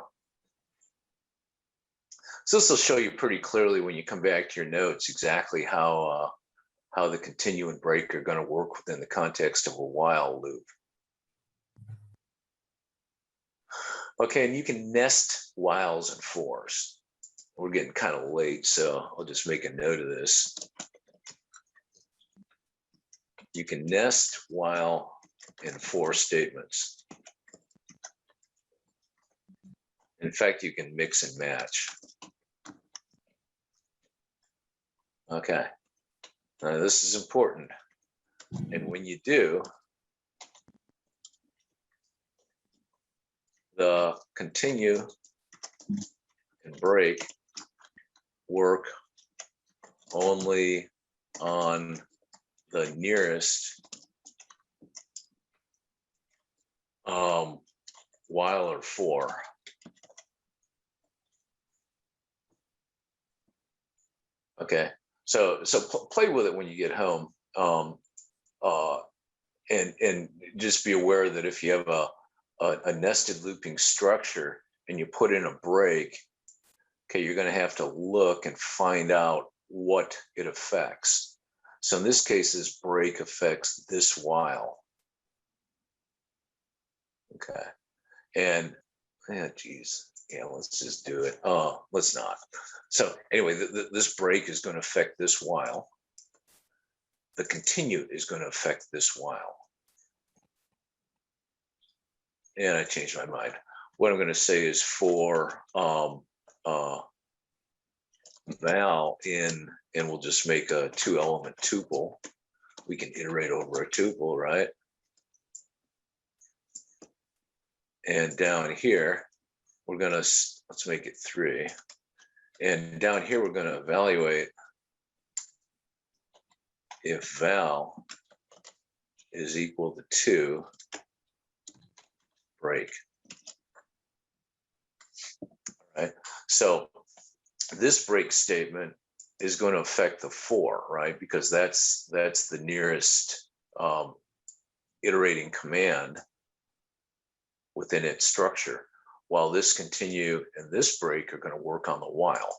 So this will show you pretty clearly when you come back to your notes exactly how the continue and break are going to work within the context of a while loop. Okay, and you can nest whiles and fors. We're getting kind of late, so I'll just make a note of this. You can nest while and for statements. In fact, you can mix and match. Okay, now this is important. And when you do, the continue and break work only on the nearest while or for. Okay, so play with it when you get home, and just be aware that if you have a nested looping structure and you put in a break, okay, you're going to have to look and find out what it affects. So in this case, this break affects this while. Okay, and yeah, geez, yeah, let's just do it. Oh, let's not. So anyway, this break is going to affect this while. The continue is going to affect this while. And I changed my mind. What I'm going to say is for val in, and we'll just make a 2-element tuple. We can iterate over a tuple, right? And down here, we're going to, let's make it 3. And down here, we're going to evaluate if val is equal to 2, break. Right. So this break statement is going to affect the for, right? Because that's the nearest iterating command within its structure, while this continue and this break are going to work on the while.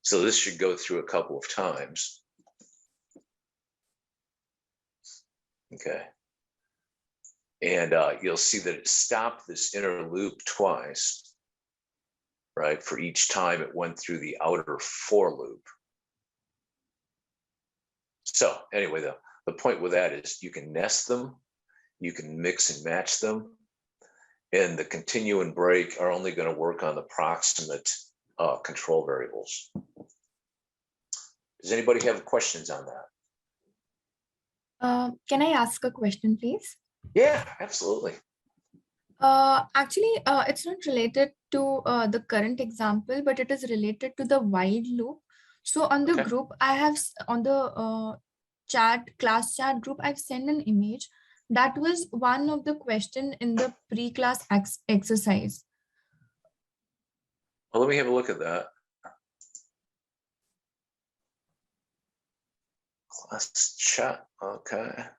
So this should go through a couple of times. Okay. And you'll see that it stopped this inner loop twice, right? For each time it went through the outer for loop. So anyway, the point with that is you can nest them, you can mix and match them, and the continue and break are only going to work on the proximate control variables. Does anybody have questions on that? Can I ask a question, please? Yeah, absolutely. Actually, it's not related to the current example, but it is related to the while loop. So on the Okay. group, I have on the class chat group, I've sent an image. That was one of the question in the pre-class exercise. Well, let me have a look at that. Class chat, okay.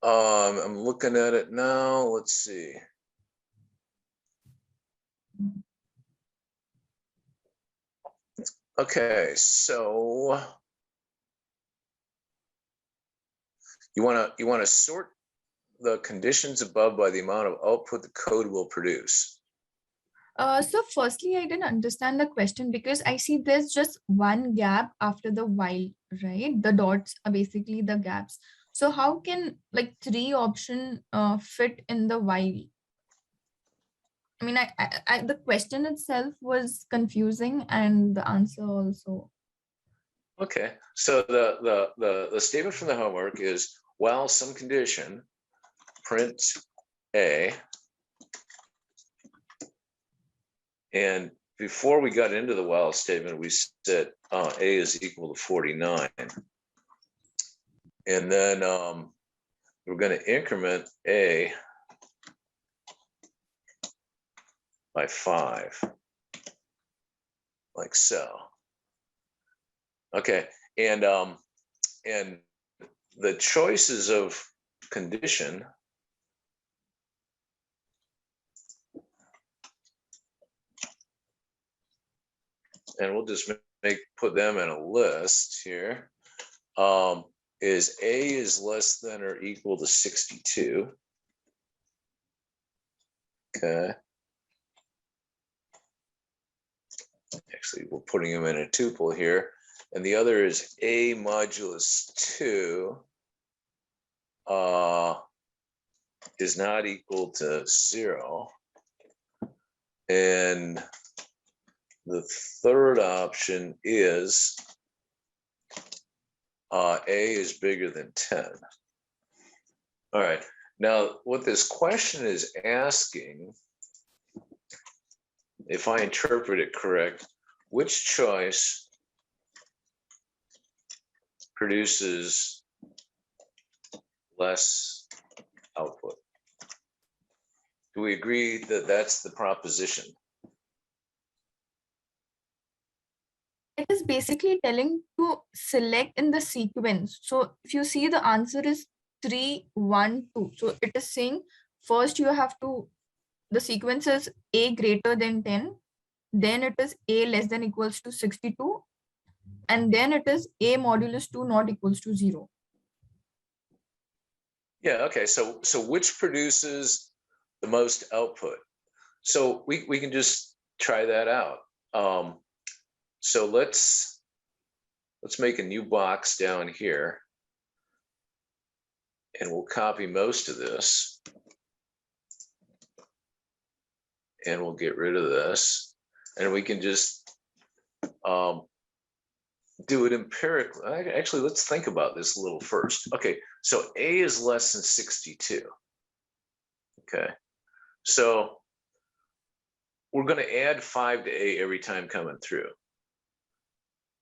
I'm looking at it now. Let's see. Okay, so you want to sort the conditions above by the amount of output the code will produce. So firstly, I didn't understand the question because I see there's just one gap after the while, right? The dots are basically the gaps. So how can like 3 option fit in the while? I mean, the question itself was confusing and the answer also. Okay, so the statement from the homework is, while some condition, print A. And before we got into the while statement, we said A is equal to 49. And then we're going to increment A by 5, like so. Okay, and the choices of condition and we'll just put them in a list here. Is A is less than or equal to 62. Okay. Actually, we're putting them in a tuple here. And the other is A modulus 2 is not equal to 0. And the third option is A is bigger than 10. All right. Now, what this question is asking, if I interpret it correct, which choice produces less output? Do we agree that that's the proposition? It is basically telling to select in the sequence. So if you see, the answer is 3, 1, 2. So it is saying first you have to, the sequence is A greater than 10, then it is A less than equals to 62, and then it is A modulus 2 not equals to 0. Yeah, okay, so which produces the most output? So we can just try that out. So let's make a new box down here, and we'll copy most of this, and we'll get rid of this, and we can just do it empirically. Actually, let's think about this a little first. Okay, so A is less than 62. Okay, so we're going to add 5 to A every time coming through.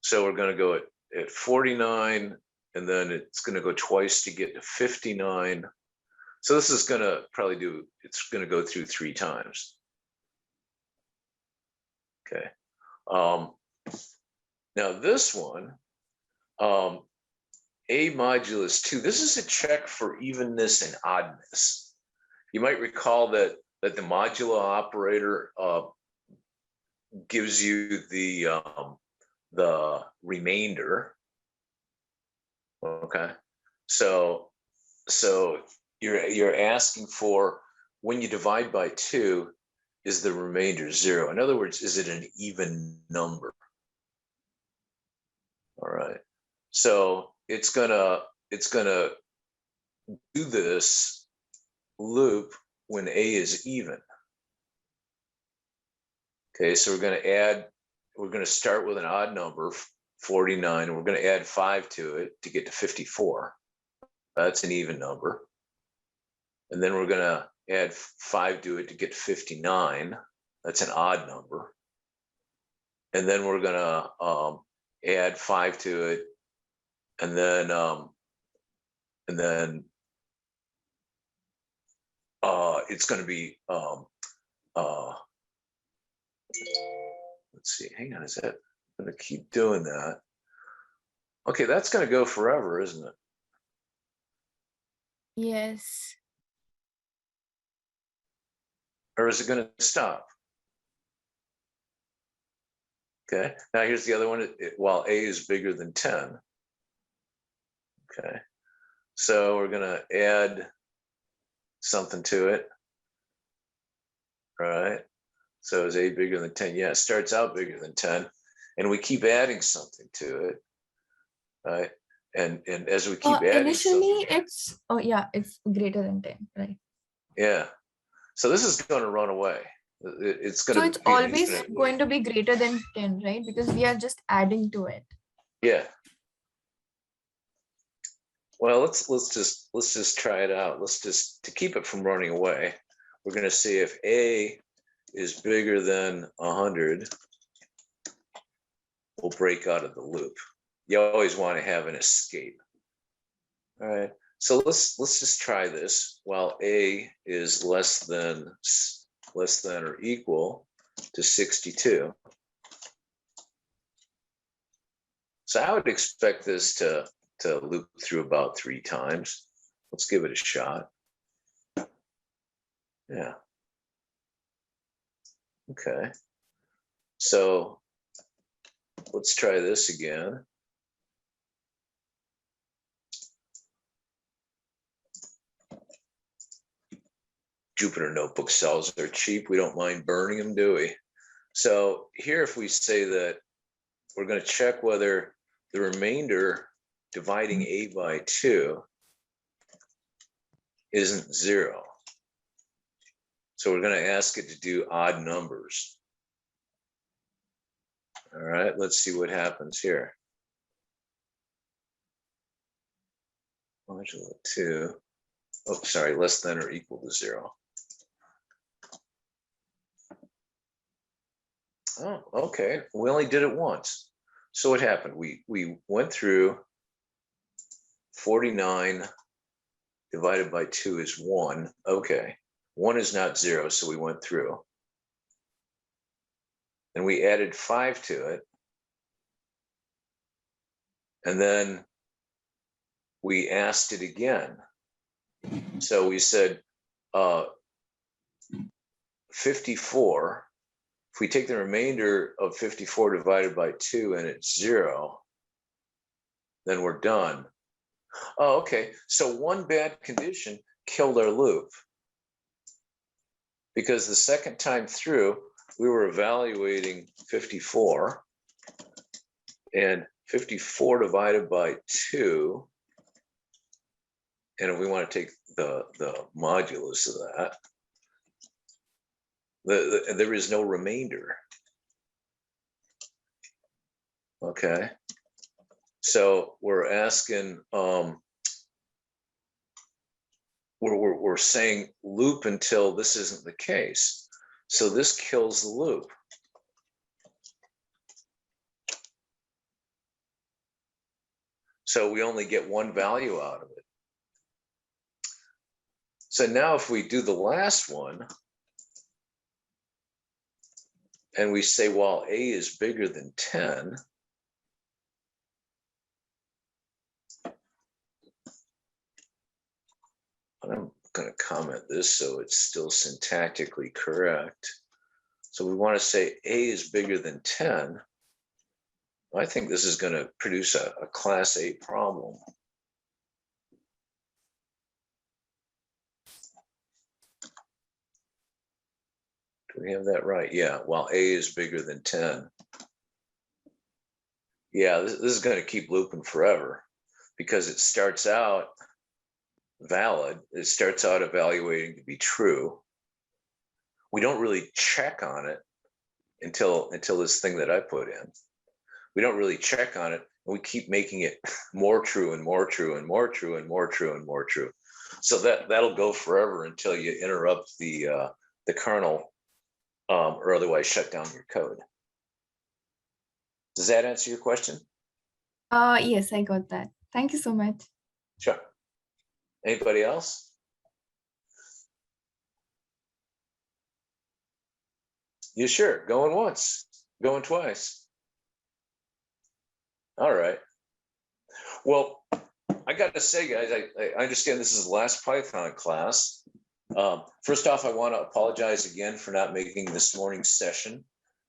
So we're going to go at 49, and then it's going to go twice to get to 59. So this is going to probably it's going to go through 3 times. Okay. Now this one, A modulus 2, this is a check for evenness and oddness. You might recall that the modulo operator gives you the remainder. Okay, so you're asking for, when you divide by 2, is the remainder 0? In other words, is it an even number? All right, so it's gonna do this loop when A is even. Okay, so we're going to start with an odd number, 49, and we're going to add 5 to it to get to 54. That's an even number. And then we're going to add 5 to it to get to 59. That's an odd number. And then we're going to add 5 to it, and then it's going to be let's see, hang on, is that going to keep doing that? Okay, that's going to go forever, isn't it? Yes. Or is it going to stop? Okay, now here's the other one. While A is bigger than 10. Okay, so we're going to add something to it. Right, so is A bigger than 10? Yeah, it starts out bigger than 10, and we keep adding something to it, right? And as we keep adding initially it's, oh yeah, it's greater than 10, right? Yeah, so this is going to run away. It's going So to it's always going to be greater than 10, right? Because we are just adding to it. Yeah. Well, let's just try it out. To keep it from running away, we're going to see if A is bigger than 100, we'll break out of the loop. You always want to have an escape. All right. So let's just try this. While A is less than or equal to 62. So I would expect this to loop through about 3 times. Let's give it a shot. Yeah. Okay. So let's try this again. Jupyter Notebook cells are cheap. We don't mind burning them, do we? So here, if we say that we're going to check whether the remainder dividing A by 2 isn't 0. So we're going to ask it to do odd numbers. All right, let's see what happens here. Modulo 2. Oh, sorry, less than or equal to 0. Oh, okay. We only did it once. So what happened? We went through 49 divided by 2 is 1. Okay. 1 is not 0, so we went through. And we added 5 to it. And then we asked it again. So we said 54. If we take the remainder of 54 divided by 2 and it's 0, then we're done. Oh, okay. So one bad condition killed our loop. Because the second time through, we were evaluating 54. And 54 divided by 2. And if we want to take the modulus of that, there is no remainder. Okay. So we're asking, we're saying loop until this isn't the case. So this kills the loop. So we only get one value out of it. So now if we do the last one, and we say, well, A is bigger than 10, I'm going to comment this so it's still syntactically correct. So we want to say A is bigger than 10. I think this is going to produce a class A problem. Do we have that right? Yeah, while A is bigger than 10. Yeah, this is going to keep looping forever because it starts out valid. It starts out evaluating to be true. We don't really check on it until this thing that I put in. We don't really check on it. And we keep making it more true and more true and more true and more true and more true. So that'll go forever until you interrupt the kernel or otherwise shut down your code. Does that answer your question? Yes, I got that. Thank you so much. Sure. Anybody else? You sure? Going once, going twice. All right. Well, I got to say, guys, I understand this is the last Python class. First off, I want to apologize again for not making this morning's session.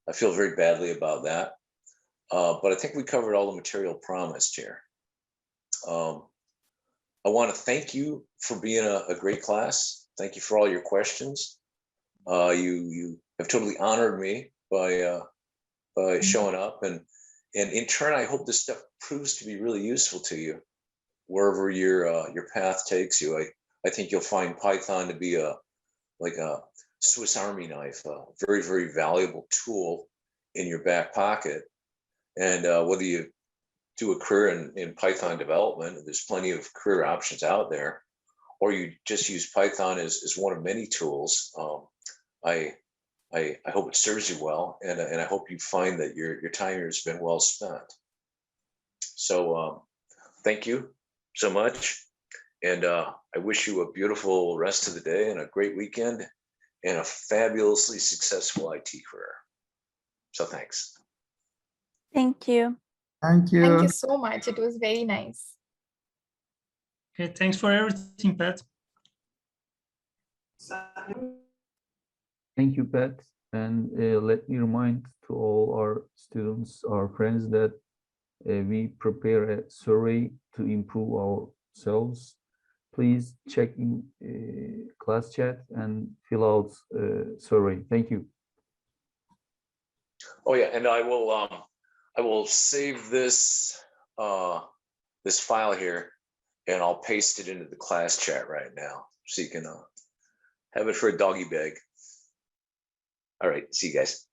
I feel very badly about that. But I think we covered all the material promised here. I want to thank you for being a great class. Thank you for all your questions. You have totally honored me by showing up, and in turn, I hope this stuff proves to be really useful to you wherever your path takes you. I think you'll find Python to be like a Swiss Army knife, a very, very valuable tool in your back pocket. And whether you do a career in Python development, there's plenty of career options out there, or you just use Python as one of many tools. I hope it serves you well, and I hope you find that your time here has been well spent. So thank you so much. And I wish you a beautiful rest of the day and a great weekend and a fabulously successful IT career. So thanks. Thank you. Thank you. Thank you so much. It was very nice. Okay, thanks for everything, Pat. Thank you, Pat. And let me remind to all our students, our friends, that we prepare a survey to improve ourselves. Please check in class chat and fill out survey. Thank you. Oh yeah, and I will save this this file here, and I'll paste it into the class chat right now, so you can have it for a doggy bag. All right, see you guys.